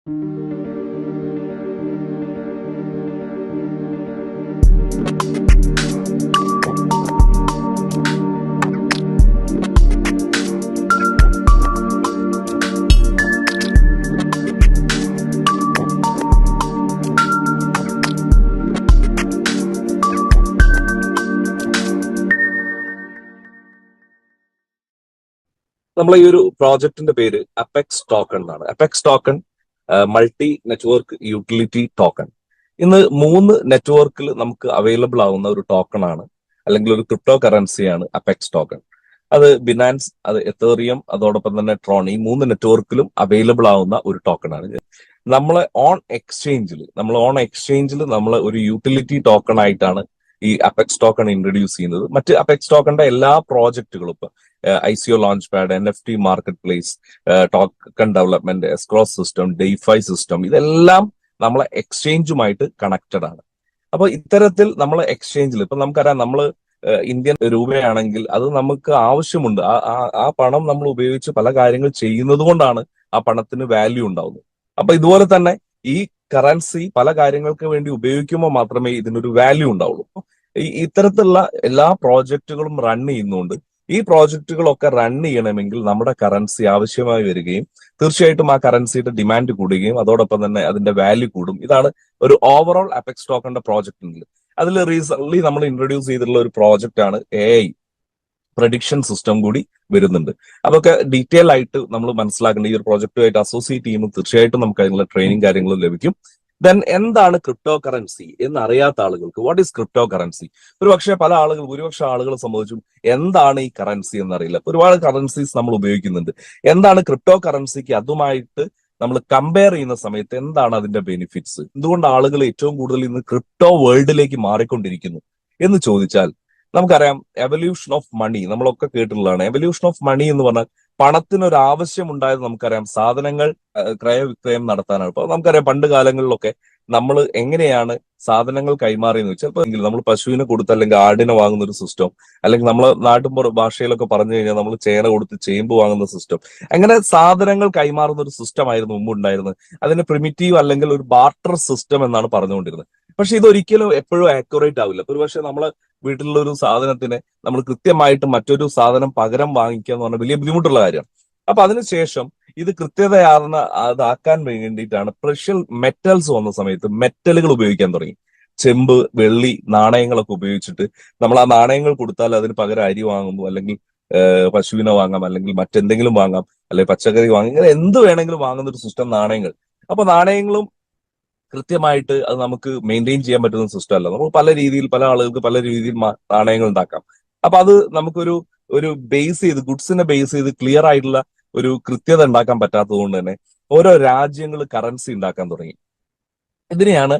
നമ്മളെ ഈ ഒരു പ്രോജക്റ്റിന്റെ പേര് അപെക്സ് ടോക്കൺ എന്നാണ്. Apex token multi network utility token. ഇന്ന് 3 നെറ്റ്വർക്കിൽ നമുക്ക് അവൈലബിൾ ആവുന്ന ഒരു ടോക്കൺ ആണ്, അല്ലെങ്കിൽ ഒരു ക്രിപ്റ്റോ കറൻസിയാണ് അപെക്സ് ടോക്കൺ. അത് ബിനാൻസ്, അത് എത്തേറിയം, അതോടൊപ്പം തന്നെ ട്രോൺ, ഈ 3 നെറ്റ്വർക്കിലും അവൈലബിൾ ആവുന്ന ഒരു ടോക്കൺ ആണ്. നമ്മളെ ഓൺ എക്സ്ചേഞ്ചിൽ നമ്മൾ ഒരു യൂട്ടിലിറ്റി ടോക്കൺ ആയിട്ടാണ് ഈ അപെക്സ് ടോക്കൺ ഇൻട്രൊഡ്യൂസ് ചെയ്യുന്നത്. മറ്റ് അപെക്സ് ടോക്കണിന്റെ എല്ലാ പ്രോജക്റ്റുകളും ഇപ്പൊ ICO launch pad, NFT market place, token development, escrow system, DeFi system, ഇതെല്ലാം നമ്മളെ എക്സ്ചേഞ്ചുമായിട്ട് കണക്റ്റഡ് ആണ്. അപ്പൊ ഇത്തരത്തിൽ നമ്മളെ എക്സ്ചേഞ്ചിൽ ഇപ്പൊ നമുക്കറിയാം, നമ്മൾ ഇന്ത്യൻ രൂപയാണെങ്കിൽ അത് നമുക്ക് ആവശ്യമുണ്ട്. ആ പണം നമ്മൾ ഉപയോഗിച്ച് പല കാര്യങ്ങൾ ചെയ്യുന്നത് കൊണ്ടാണ് ആ പണത്തിന് വാല്യൂ ഉണ്ടാവുന്നത്. അപ്പൊ ഇതുപോലെ തന്നെ ഈ കറൻസി പല കാര്യങ്ങൾക്ക് വേണ്ടി ഉപയോഗിക്കുമ്പോൾ മാത്രമേ ഇതിനൊരു വാല്യൂ ഉണ്ടാവുള്ളൂ. ഇത്തരത്തിലുള്ള എല്ലാ പ്രോജക്റ്റുകളും റൺ ചെയ്യുന്നുണ്ട്. ഈ പ്രോജക്റ്റുകളൊക്കെ റൺ ചെയ്യണമെങ്കിൽ നമ്മുടെ കറൻസി ആവശ്യമായി വരികയും തീർച്ചയായിട്ടും ആ കറൻസിയുടെ ഡിമാൻഡ് കൂടുകയും അതോടൊപ്പം തന്നെ അതിന്റെ വാല്യൂ കൂടും. ഇതാണ് ഒരു ഓവറോൾ അപെക്സ് ടോക്കണിന്റെ പ്രോജക്റ്റിൽ. അതിൽ റീസെന്റ് നമ്മൾ ഇൻട്രൊഡ്യൂസ് ചെയ്തിട്ടുള്ള ഒരു പ്രോജക്റ്റ് ആണ് AI പ്രഡിക്ഷൻ സിസ്റ്റം കൂടി വരുന്നുണ്ട്. അതൊക്കെ ഡീറ്റെയിൽ ആയിട്ട് നമ്മൾ മനസ്സിലാക്കേണ്ട ഈ ഒരു പ്രോജക്റ്റുമായിട്ട് അസോസിയേറ്റ് ചെയ്യുമ്പോൾ തീർച്ചയായിട്ടും നമുക്ക് അതിനുള്ള ട്രെയിനിങ് കാര്യങ്ങളും ലഭിക്കും. ദെൻ എന്താണ് ക്രിപ്റ്റോ കറൻസി എന്ന് അറിയാത്ത ആളുകൾക്ക് വാട്ട് ഈസ് ക്രിപ്റ്റോ കറൻസി? ഭൂരിപക്ഷ ആളുകൾ സംബന്ധിച്ചും എന്താണ് ഈ കറൻസി എന്നറിയില്ല. ഒരുപാട് കറൻസീസ് നമ്മൾ ഉപയോഗിക്കുന്നുണ്ട്. എന്താണ് ക്രിപ്റ്റോ കറൻസിക്ക് അതുമായിട്ട് നമ്മൾ കമ്പയർ ചെയ്യുന്ന സമയത്ത് എന്താണ് അതിന്റെ ബെനിഫിറ്റ്സ്? എന്തുകൊണ്ട് ആളുകൾ ഏറ്റവും കൂടുതൽ ഇന്ന് ക്രിപ്റ്റോ വേൾഡിലേക്ക് മാറിക്കൊണ്ടിരിക്കുന്നു എന്ന് ചോദിച്ചാൽ, നമുക്കറിയാം എവല്യൂഷൻ ഓഫ് മണി നമ്മളൊക്കെ കേട്ടിട്ടുള്ളതാണ്. എവല്യൂഷൻ ഓഫ് മണി എന്ന് പറഞ്ഞാൽ പണത്തിനൊരു ആവശ്യം ഉണ്ടായത് നമുക്കറിയാം സാധനങ്ങൾ ക്രയവിക്രയം നടത്താനാണ്. അപ്പൊ നമുക്കറിയാം പണ്ട് കാലങ്ങളിലൊക്കെ നമ്മൾ എങ്ങനെയാണ് സാധനങ്ങൾ കൈമാറിയെന്ന് വെച്ചാൽ, ഇപ്പൊ നമ്മൾ പശുവിനെ കൊടുത്ത് അല്ലെങ്കിൽ ആടിനെ വാങ്ങുന്ന ഒരു സിസ്റ്റം, അല്ലെങ്കിൽ നമ്മൾ നാട്ടിൻ ഭാഷയിലൊക്കെ പറഞ്ഞു കഴിഞ്ഞാൽ നമ്മൾ ചേന കൊടുത്ത് ചേമ്പ് വാങ്ങുന്ന സിസ്റ്റം, അങ്ങനെ സാധനങ്ങൾ കൈമാറുന്ന ഒരു സിസ്റ്റം ആയിരുന്നു മുമ്പ് ഉണ്ടായിരുന്നത്. അതിന് പ്രിമിറ്റീവ് അല്ലെങ്കിൽ ഒരു ബാർട്ടർ സിസ്റ്റം എന്നാണ് പറഞ്ഞുകൊണ്ടിരുന്നത്. പക്ഷെ ഇതൊരിക്കലും എപ്പോഴും ആക്യുറേറ്റ് ആവില്ല. ഒരുപക്ഷെ നമ്മളെ വീട്ടിലുള്ള ഒരു സാധനത്തിനെ നമ്മൾ കൃത്യമായിട്ട് മറ്റൊരു സാധനം പകരം വാങ്ങിക്കുക എന്ന് പറഞ്ഞാൽ വലിയ ബുദ്ധിമുട്ടുള്ള കാര്യമാണ്. അപ്പൊ അതിനുശേഷം ഇത് കൃത്യതയാർന്ന അതാക്കാൻ വേണ്ടിയിട്ടാണ് പ്രഷ്യൽ മെറ്റൽസ് വന്ന സമയത്ത് മെറ്റലുകൾ ഉപയോഗിക്കാൻ തുടങ്ങി. ചെമ്പ്, വെള്ളി, നാണയങ്ങളൊക്കെ ഉപയോഗിച്ചിട്ട് നമ്മൾ ആ നാണയങ്ങൾ കൊടുത്താൽ അതിന് പകരം അരി വാങ്ങുന്നു, അല്ലെങ്കിൽ പശുവിനെ വാങ്ങാം, അല്ലെങ്കിൽ മറ്റെന്തെങ്കിലും വാങ്ങാം, അല്ലെങ്കിൽ പച്ചക്കറി വാങ്ങാം, ഇങ്ങനെ എന്ത് വേണമെങ്കിലും വാങ്ങുന്ന ഒരു സിസ്റ്റം നാണയങ്ങൾ. അപ്പൊ നാണയങ്ങളും കൃത്യമായിട്ട് അത് നമുക്ക് മെയിൻറ്റെയിൻ ചെയ്യാൻ പറ്റുന്ന സിസ്റ്റം അല്ല. നമുക്ക് പല ആളുകൾക്ക് പല രീതിയിൽ നാണയങ്ങൾ ഉണ്ടാക്കാം. അപ്പൊ അത് നമുക്കൊരു ബേസ് ചെയ്ത്, ഗുഡ്സിനെ ബേസ് ചെയ്ത് ക്ലിയർ ആയിട്ടുള്ള ഒരു കൃത്യത ഉണ്ടാക്കാൻ പറ്റാത്തത് കൊണ്ട് തന്നെ ഓരോ രാജ്യങ്ങൾ കറൻസി ഉണ്ടാക്കാൻ തുടങ്ങി. ഇതിനെയാണ്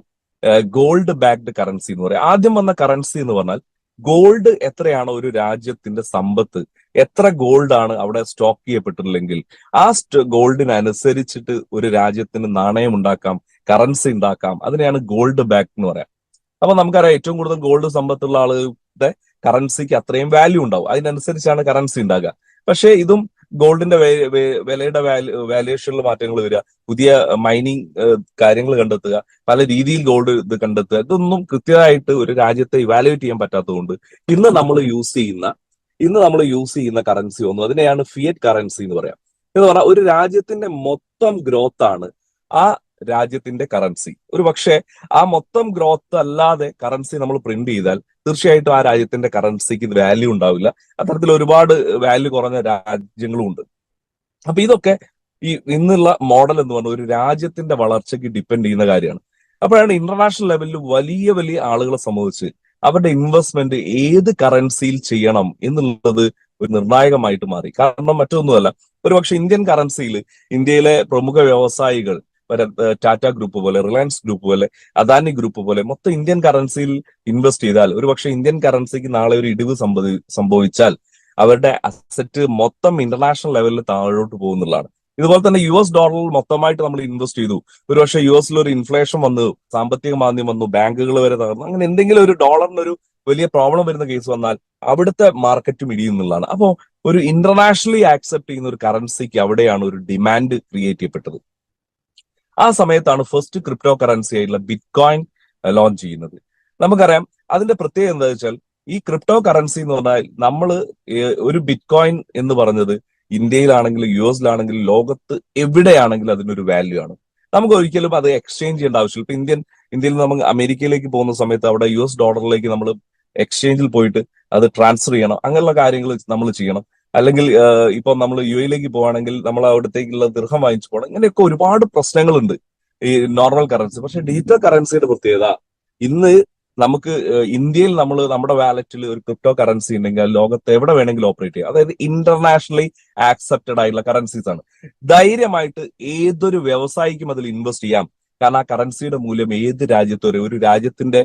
ഗോൾഡ് ബാക്ക്ഡ് കറൻസി എന്ന് പറയുക. ആദ്യം വന്ന കറൻസി എന്ന് പറഞ്ഞാൽ ഗോൾഡ് എത്രയാണോ ഒരു രാജ്യത്തിന്റെ സമ്പത്ത്, എത്ര ഗോൾഡ് ആണ് അവിടെ സ്റ്റോക്ക് ചെയ്യപ്പെട്ടില്ലെങ്കിൽ ആ ഗോൾഡിനനുസരിച്ചിട്ട് ഒരു രാജ്യത്തിന് നാണയം ഉണ്ടാക്കാം, കറൻസി ഉണ്ടാക്കാം. അതിനെയാണ് ഗോൾഡ് ബാക്ക് എന്ന് പറയാം. അപ്പൊ നമുക്കറിയാം ഏറ്റവും കൂടുതൽ ഗോൾഡ് സമ്പത്തുള്ള ആളുകളുടെ കറൻസിക്ക് അത്രയും വാല്യൂ ഉണ്ടാവും. അതിനനുസരിച്ചാണ് കറൻസി ഉണ്ടാകുക. പക്ഷേ ഇതും ഗോൾഡിന്റെ വിലയുടെ വാല്യുവേഷനിൽ മാറ്റങ്ങൾ വരിക, പുതിയ മൈനിങ് കാര്യങ്ങൾ കണ്ടെത്തുക, പല രീതിയിൽ ഗോൾഡ് ഇത് കണ്ടെത്തുക, ഇതൊന്നും കൃത്യമായിട്ട് ഒരു രാജ്യത്തെ ഇവാലുവേറ്റ് ചെയ്യാൻ പറ്റാത്തതുകൊണ്ട് ഇന്ന് നമ്മൾ യൂസ് ചെയ്യുന്ന കറൻസി ഒന്നും, അതിനെയാണ് ഫിയറ്റ് കറൻസി എന്ന് പറയാം. എന്ന് പറഞ്ഞാൽ ഒരു രാജ്യത്തിന്റെ മൊത്തം ഗ്രോത്ത് ആണ് ആ രാജ്യത്തിന്റെ കറൻസി. ഒരു പക്ഷേ ആ മൊത്തം ഗ്രോത്ത് അല്ലാതെ കറൻസി നമ്മൾ പ്രിന്റ് ചെയ്താൽ തീർച്ചയായിട്ടും ആ രാജ്യത്തിന്റെ കറൻസിക്ക് ഇത് വാല്യൂ ഉണ്ടാവില്ല. അത്തരത്തിൽ ഒരുപാട് വാല്യൂ കുറഞ്ഞ രാജ്യങ്ങളും ഉണ്ട്. അപ്പൊ ഇതൊക്കെ ഈ ഇന്നുള്ള മോഡൽ എന്ന് പറഞ്ഞാൽ ഒരു രാജ്യത്തിന്റെ വളർച്ചയ്ക്ക് ഡിപ്പെൻഡ് ചെയ്യുന്ന കാര്യമാണ്. അപ്പോഴാണ് ഇന്റർനാഷണൽ ലെവലിൽ വലിയ വലിയ ആളുകളെ സംബന്ധിച്ച് അവരുടെ ഇൻവെസ്റ്റ്മെന്റ് ഏത് കറൻസിയിൽ ചെയ്യണം എന്നുള്ളത് ഒരു നിർണായകമായിട്ട് മാറി. കാരണം മറ്റൊന്നുമല്ല, ഒരുപക്ഷെ ഇന്ത്യൻ കറൻസിയിൽ ഇന്ത്യയിലെ പ്രമുഖ വ്യവസായികൾ, ടാറ്റ ഗ്രൂപ്പ് പോലെ, റിലയൻസ് ഗ്രൂപ്പ് പോലെ, അദാനി ഗ്രൂപ്പ് പോലെ മൊത്തം ഇന്ത്യൻ കറൻസിയിൽ ഇൻവെസ്റ്റ് ചെയ്താൽ ഒരുപക്ഷെ ഇന്ത്യൻ കറൻസിക്ക് നാളെ ഒരു ഇടിവ് സംഭവിച്ചാൽ അവരുടെ അസറ്റ് മൊത്തം ഇന്റർനാഷണൽ ലെവലിൽ താഴോട്ട് പോകുന്നുള്ളതാണ്. ഇതുപോലെ തന്നെ US ഡോളറിൽ മൊത്തമായിട്ട് നമ്മൾ ഇൻവെസ്റ്റ് ചെയ്തു, ഒരുപക്ഷെ US ഒരു ഇൻഫ്ലേഷൻ വന്നു, സാമ്പത്തിക മാന്ദ്യം വന്നു, ബാങ്കുകൾ വരെ തകർന്നു, അങ്ങനെ എന്തെങ്കിലും ഒരു ഡോളറിന് വലിയ പ്രോബ്ലം വരുന്ന കേസ് വന്നാൽ അവിടുത്തെ മാർക്കറ്റും ഇടിയുന്നുള്ളതാണ്. അപ്പോൾ ഒരു ഇന്റർനാഷണലി ആക്സെപ്റ്റ് ചെയ്യുന്ന ഒരു കറൻസിക്ക് അവിടെയാണ് ഒരു ഡിമാൻഡ് ക്രിയേറ്റ് ചെയ്യപ്പെട്ടത്. ആ സമയത്താണ് ഫസ്റ്റ് ക്രിപ്റ്റോ കറൻസി ആയിട്ടുള്ള ബിറ്റ്കോയിൻ ലോഞ്ച് ചെയ്യുന്നത്. നമുക്കറിയാം അതിന്റെ പ്രത്യേകത എന്താ വെച്ചാൽ ഈ ക്രിപ്റ്റോ കറൻസി എന്ന് പറഞ്ഞാൽ നമ്മൾ ഒരു ബിറ്റ്കോയിൻ എന്ന് പറഞ്ഞത് ഇന്ത്യയിലാണെങ്കിലും US-ലാണെങ്കിലും ലോകത്ത് എവിടെയാണെങ്കിലും അതിനൊരു വാല്യൂ ആണ്. നമുക്ക് ഒരിക്കലും അത് എക്സ്ചേഞ്ച് ചെയ്യേണ്ട ആവശ്യമില്ല. ഇപ്പൊ ഇന്ത്യയിൽ നമ്മൾ അമേരിക്കയിലേക്ക് പോകുന്ന സമയത്ത് അവിടെ US ഡോളറിലേക്ക് നമ്മൾ എക്സ്ചേഞ്ചിൽ പോയിട്ട് അത് ട്രാൻസ്ഫർ ചെയ്യണം, അങ്ങനെയുള്ള കാര്യങ്ങൾ നമ്മൾ ചെയ്യണം. അല്ലെങ്കിൽ ഇപ്പൊ നമ്മൾ UAE-ലേക്ക് പോവാണെങ്കിൽ നമ്മൾ അവിടത്തേക്കുള്ള ദിർഹം വാങ്ങിച്ചു പോകണം. ഇങ്ങനെയൊക്കെ ഒരുപാട് പ്രശ്നങ്ങളുണ്ട് ഈ നോർമൽ കറൻസി. പക്ഷെ ഡിജിറ്റൽ കറൻസിയുടെ പ്രത്യേകത ഇന്ന് നമുക്ക് ഇന്ത്യയിൽ നമ്മൾ നമ്മുടെ വാലറ്റിൽ ഒരു ക്രിപ്റ്റോ കറൻസി ഉണ്ടെങ്കിൽ അത് ലോകത്ത് എവിടെ വേണമെങ്കിലും ഓപ്പറേറ്റ് ചെയ്യാം. അതായത് ഇന്റർനാഷണലി ആക്സെപ്റ്റഡ് ആയിട്ടുള്ള കറൻസീസ് ആണ്. ധൈര്യമായിട്ട് ഏതൊരു വ്യവസായിക്കും അതിൽ ഇൻവെസ്റ്റ് ചെയ്യാം. കാരണം ആ കറൻസിയുടെ മൂല്യം ഏത് രാജ്യത്തോ ഒരു രാജ്യത്തിന്റെ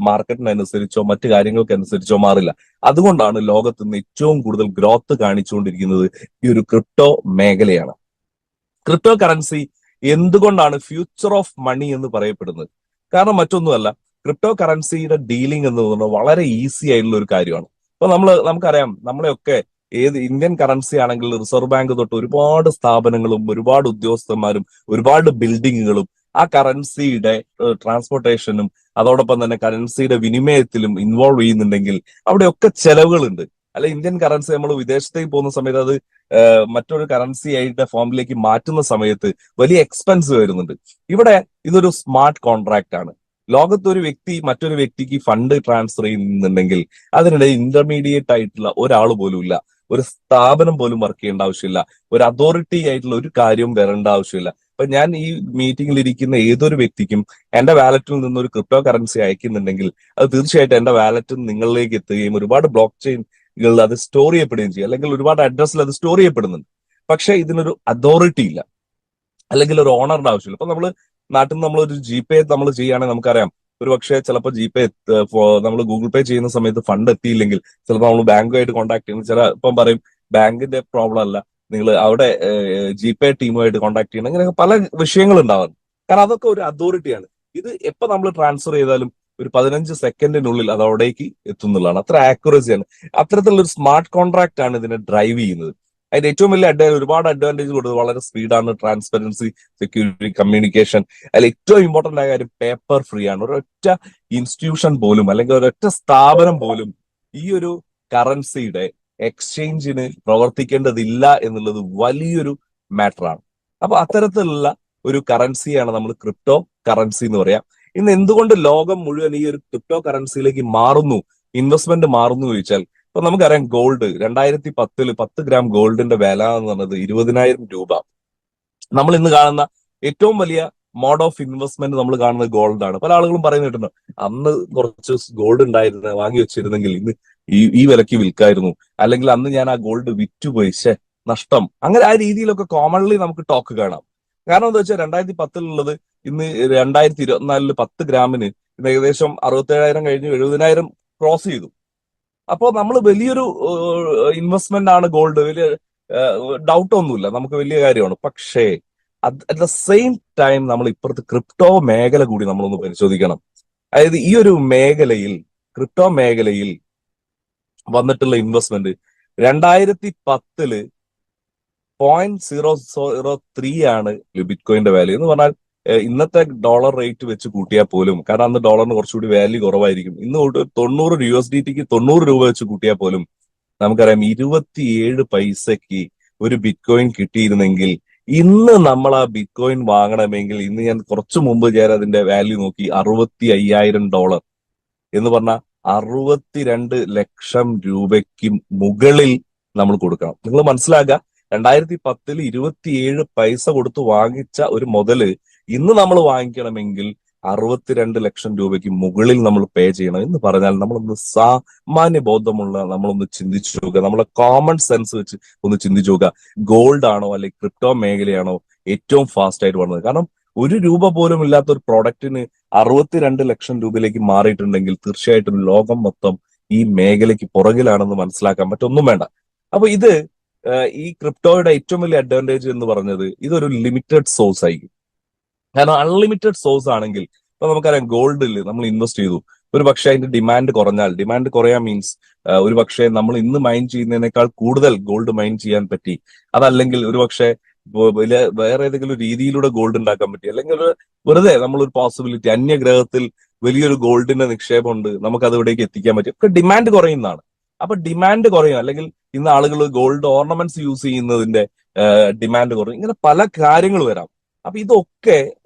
മാർക്കറ്റിനനുസരിച്ചോ മറ്റു കാര്യങ്ങൾക്കനുസരിച്ചോ മാറില്ല. അതുകൊണ്ടാണ് ലോകത്ത് നിന്ന് ഏറ്റവും കൂടുതൽ ഗ്രോത്ത് കാണിച്ചുകൊണ്ടിരിക്കുന്നത് ഈ ഒരു ക്രിപ്റ്റോ മേഖലയാണ്. ക്രിപ്റ്റോ കറൻസി എന്തുകൊണ്ടാണ് ഫ്യൂച്ചർ ഓഫ് മണി എന്ന് പറയപ്പെടുന്നത്? കാരണം മറ്റൊന്നുമല്ല, ക്രിപ്റ്റോ കറൻസിയുടെ ഡീലിംഗ് എന്ന് പറയുന്നത് വളരെ ഈസി ആയിട്ടുള്ള ഒരു കാര്യമാണ്. ഇപ്പൊ നമുക്കറിയാം, നമ്മളെയൊക്കെ ഏത് ഇന്ത്യൻ കറൻസി ആണെങ്കിൽ റിസർവ് ബാങ്ക് തൊട്ട് ഒരുപാട് സ്ഥാപനങ്ങളും ഒരുപാട് ഉദ്യോഗസ്ഥന്മാരും ഒരുപാട് ബിൽഡിങ്ങുകളും ആ കറൻസിയുടെ ട്രാൻസ്പോർട്ടേഷനും അതോടൊപ്പം തന്നെ കറൻസിയുടെ വിനിമയത്തിലും ഇൻവോൾവ് ചെയ്യുന്നുണ്ടെങ്കിൽ അവിടെയൊക്കെ ചെലവുകളുണ്ട്. അല്ലെ, ഇന്ത്യൻ കറൻസി നമ്മൾ വിദേശത്തേക്ക് പോകുന്ന സമയത്ത് അത് മറ്റൊരു കറൻസി ആയിട്ട് ഫോമിലേക്ക് മാറ്റുന്ന സമയത്ത് വലിയ എക്സ്പെൻസ് വരുന്നുണ്ട്. ഇവിടെ ഇതൊരു സ്മാർട്ട് കോൺട്രാക്ട് ആണ്. ലോകത്ത് ഒരു വ്യക്തി മറ്റൊരു വ്യക്തിക്ക് ഫണ്ട് ട്രാൻസ്ഫർ ചെയ്യുന്നുണ്ടെങ്കിൽ അതിനിടയിൽ ഇന്റർമീഡിയറ്റ് ആയിട്ടുള്ള ഒരാൾ പോലും ഇല്ല, ഒരു സ്ഥാപനം പോലും വർക്ക് ചെയ്യേണ്ട ആവശ്യമില്ല, ഒരു അതോറിറ്റി ആയിട്ടുള്ള ഒരു കാര്യവും വരേണ്ട ആവശ്യമില്ല. ഇപ്പൊ ഞാൻ ഈ മീറ്റിംഗിൽ ഇരിക്കുന്ന ഏതൊരു വ്യക്തിക്കും എന്റെ വാലറ്റിൽ നിന്ന് ഒരു ക്രിപ്റ്റോ കറൻസി അയക്കുന്നുണ്ടെങ്കിൽ അത് തീർച്ചയായിട്ടും എന്റെ വാലറ്റിൽ നിങ്ങളിലേക്ക് എത്തുകയും ഒരുപാട് ബ്ലോക്ക് ചെയിനുകളിൽ അത് സ്റ്റോർ ചെയ്യപ്പെടുകയും ചെയ്യും, അല്ലെങ്കിൽ ഒരുപാട് അഡ്രസ്സിൽ അത് സ്റ്റോർ ചെയ്യപ്പെടുന്നുണ്ട്. പക്ഷെ ഇതിനൊരു അതോറിറ്റി ഇല്ല, അല്ലെങ്കിൽ ഒരു ഓണറിന്റെ ആവശ്യമില്ല. ഇപ്പൊ നാട്ടിൽ നിന്ന് നമ്മളൊരു GPay നമ്മൾ ചെയ്യുകയാണെങ്കിൽ നമുക്കറിയാം, ഒരു പക്ഷേ ചിലപ്പോൾ GPay നമ്മൾ ഗൂഗിൾ പേ ചെയ്യുന്ന സമയത്ത് ഫണ്ട് എത്തിയില്ലെങ്കിൽ ചിലപ്പോൾ നമ്മൾ ബാങ്കുമായിട്ട് കോൺടാക്ട് ചെയ്യുന്നത് ഇപ്പം പറയും ബാങ്കിന്റെ പ്രോബ്ലം അല്ല, നിങ്ങൾ അവിടെ GPay ടീമുമായിട്ട് കോൺടാക്ട് ചെയ്യണം. ഇങ്ങനെയൊക്കെ പല വിഷയങ്ങൾ ഉണ്ടാവാറുണ്ട്. കാരണം അതൊക്കെ ഒരു അതോറിറ്റിയാണ്. ഇത് എപ്പോൾ നമ്മൾ ട്രാൻസ്ഫർ ചെയ്താലും ഒരു 15 സെക്കൻഡിനുള്ളിൽ അത് അവിടേക്ക് എത്തുന്നുള്ളതാണ്. അത്ര ആക്യുറസിയാണ്. അത്തരത്തിലുള്ള ഒരു സ്മാർട്ട് കോൺട്രാക്ട് ആണ് ഇതിനെ ഡ്രൈവ് ചെയ്യുന്നത്. അതിന്റെ ഏറ്റവും വലിയ ഒരുപാട് അഡ്വാൻറ്റേജ് കൊടുത്തത് വളരെ സ്പീഡാണ്, ട്രാൻസ്പെറൻസി, സെക്യൂരിറ്റി, കമ്മ്യൂണിക്കേഷൻ. അതിൽ ഏറ്റവും ഇമ്പോർട്ടന്റ് ആയ കാര്യം പേപ്പർ ഫ്രീ ആണ്. ഒരൊറ്റ ഇൻസ്റ്റിറ്റ്യൂഷൻ പോലും അല്ലെങ്കിൽ ഒരൊറ്റ സ്ഥാപനം പോലും ഈ ഒരു കറൻസിയുടെ എക്സ്ചേഞ്ചിന് പ്രവർത്തിക്കേണ്ടതില്ല എന്നുള്ളത് വലിയൊരു മാറ്ററാണ്. അപ്പൊ അത്തരത്തിലുള്ള ഒരു കറൻസിയാണ് നമ്മൾ ക്രിപ്റ്റോ കറൻസി എന്ന് പറയാം. ഇന്ന് എന്തുകൊണ്ട് ലോകം മുഴുവൻ ഈ ഒരു ക്രിപ്റ്റോ കറൻസിയിലേക്ക് മാറുന്നു, ഇൻവെസ്റ്റ്മെന്റ് മാറുന്നു ചോദിച്ചാൽ, ഇപ്പൊ നമുക്കറിയാം ഗോൾഡ് 2010 10 ഗ്രാം ഗോൾഡിന്റെ വില എന്ന് പറഞ്ഞത് 20,000 രൂപ. നമ്മൾ ഇന്ന് കാണുന്ന ഏറ്റവും വലിയ മോഡ് ഓഫ് ഇൻവെസ്റ്റ്മെന്റ് നമ്മൾ കാണുന്നത് ഗോൾഡാണ്. പല ആളുകളും പറയുന്നത് കേട്ടോ, അന്ന് കുറച്ച് ഗോൾഡ് ഉണ്ടായിരുന്നു വാങ്ങി വെച്ചിരുന്നെങ്കിൽ ഇന്ന് ഈ വിലക്ക് വിൽക്കായിരുന്നു, അല്ലെങ്കിൽ അന്ന് ഞാൻ ആ ഗോൾഡ് വിറ്റുപോയി, നഷ്ടം. അങ്ങനെ ആ രീതിയിലൊക്കെ കോമൺലി നമുക്ക് ടോക്ക് കാണാം. കാരണം എന്താ വെച്ചാൽ 2010 ഇന്ന് 2024 10 ഗ്രാമിന് ഇന്ന് ഏകദേശം 67,000 കഴിഞ്ഞു 70,000 ക്രോസ് ചെയ്തു. അപ്പോൾ നമ്മൾ വലിയൊരു ഇൻവെസ്റ്റ്മെന്റ് ആണ് ഗോൾഡ്, വലിയ ഡൗട്ട് ഒന്നുമില്ല, നമുക്ക് വലിയ കാര്യമാണ്. പക്ഷേ അറ്റ് ദ സെയിം ടൈം നമ്മൾ ഇപ്പുറത്ത് ക്രിപ്റ്റോ മേഖല കൂടി നമ്മളൊന്ന് പരിശോധിക്കണം. അതായത് ഈ ഒരു മേഖലയിൽ, ക്രിപ്റ്റോ മേഖലയിൽ വന്നിട്ടുള്ള ഇൻവെസ്റ്റ്മെന്റ് 2010 0.003 ആണ് ബിറ്റ്കോയിന്റെ വാല്യൂ എന്ന് പറഞ്ഞാൽ. ഇന്നത്തെ ഡോളർ റേറ്റ് വെച്ച് കൂട്ടിയാൽ പോലും, കാരണം അന്ന് ഡോളറിന് കുറച്ചുകൂടി വാല്യൂ കുറവായിരിക്കും, ഇന്ന് 90 USDTക്ക് 90 രൂപ വെച്ച് കൂട്ടിയാൽ പോലും നമുക്കറിയാം 27 പൈസക്ക് ഒരു ബിറ്റ്കോയിൻ കിട്ടിയിരുന്നെങ്കിൽ ഇന്ന് നമ്മൾ ആ ബിറ്റ്കോയിൻ വാങ്ങണമെങ്കിൽ, ഇന്ന് ഞാൻ കുറച്ചു മുമ്പ് ഞാൻ അതിന്റെ വാല്യൂ നോക്കി, $65,000 എന്ന് പറഞ്ഞാൽ 62 ലക്ഷം രൂപയ്ക്ക് മുകളിൽ നമ്മൾ കൊടുക്കണം. നിങ്ങൾ മനസ്സിലാക്കുക, 2010 27 പൈസ കൊടുത്ത് വാങ്ങിച്ച ഒരു മുതല് ഇന്ന് നമ്മൾ വാങ്ങിക്കണമെങ്കിൽ 62 ലക്ഷം രൂപയ്ക്ക് മുകളിൽ നമ്മൾ പേ ചെയ്യണം എന്ന് പറഞ്ഞാൽ, നമ്മളൊന്ന് സാമാന്യ ബോധമുള്ള നമ്മളൊന്ന് ചിന്തിച്ചു നോക്കുക, നമ്മളെ കോമൺ സെൻസ് വെച്ച് ഒന്ന് ചിന്തിച്ചു നോക്കുക. ഗോൾഡ് ആണോ അല്ലെങ്കിൽ ക്രിപ്റ്റോ മേഖലയാണോ ഏറ്റവും ഫാസ്റ്റ് ആയിട്ട് വന്നത്? കാരണം ₹1 പോലും ഇല്ലാത്ത ഒരു പ്രോഡക്റ്റിന് 62 ലക്ഷം രൂപയിലേക്ക് മാറിയിട്ടുണ്ടെങ്കിൽ തീർച്ചയായിട്ടും ലോകം മൊത്തം ഈ മേഖലയ്ക്ക് പുറകിലാണെന്ന് മനസ്സിലാക്കാൻ മറ്റൊന്നും വേണ്ട. അപ്പൊ ഈ ക്രിപ്റ്റോയുടെ ഏറ്റവും വലിയ അഡ്വാൻറ്റേജ് എന്ന് പറഞ്ഞത് ഇതൊരു ലിമിറ്റഡ് സോഴ്സ് ആയിരിക്കും. കാരണം അൺലിമിറ്റഡ് സോഴ്സ് ആണെങ്കിൽ, ഇപ്പൊ നമുക്കറിയാം ഗോൾഡിൽ നമ്മൾ ഇൻവെസ്റ്റ് ചെയ്തു, ഒരു പക്ഷേ അതിന്റെ ഡിമാൻഡ് കുറയാൻ മീൻസ് ഒരു പക്ഷേ നമ്മൾ ഇന്ന് മൈൻ ചെയ്യുന്നതിനേക്കാൾ കൂടുതൽ ഗോൾഡ് മൈൻ ചെയ്യാൻ പറ്റി. അതല്ലെങ്കിൽ ഒരു പക്ഷേ വേറെ ഏതെങ്കിലും രീതിയിലൂടെ ഗോൾഡ് ഉണ്ടാക്കാൻ പറ്റി, അല്ലെങ്കിൽ വെറുതെ നമ്മളൊരു പോസിബിലിറ്റി അന്യഗ്രഹത്തിൽ വലിയൊരു ഗോൾഡിന്റെ നിക്ഷേപമുണ്ട്, നമുക്ക് അത് ഇവിടേക്ക് എത്തിക്കാൻ പറ്റും, ഒക്കെ ഡിമാൻഡ് കുറയുന്നതാണ്. അപ്പൊ ഡിമാൻഡ് കുറയും, അല്ലെങ്കിൽ ഇന്ന് ആളുകൾ ഗോൾഡ് ഓർണമെന്റ്സ് യൂസ് ചെയ്യുന്നതിന്റെ ഡിമാൻഡ് കുറയും. ഇങ്ങനെ പല കാര്യങ്ങൾ വരാം. അപ്പൊ ഇതൊക്കെ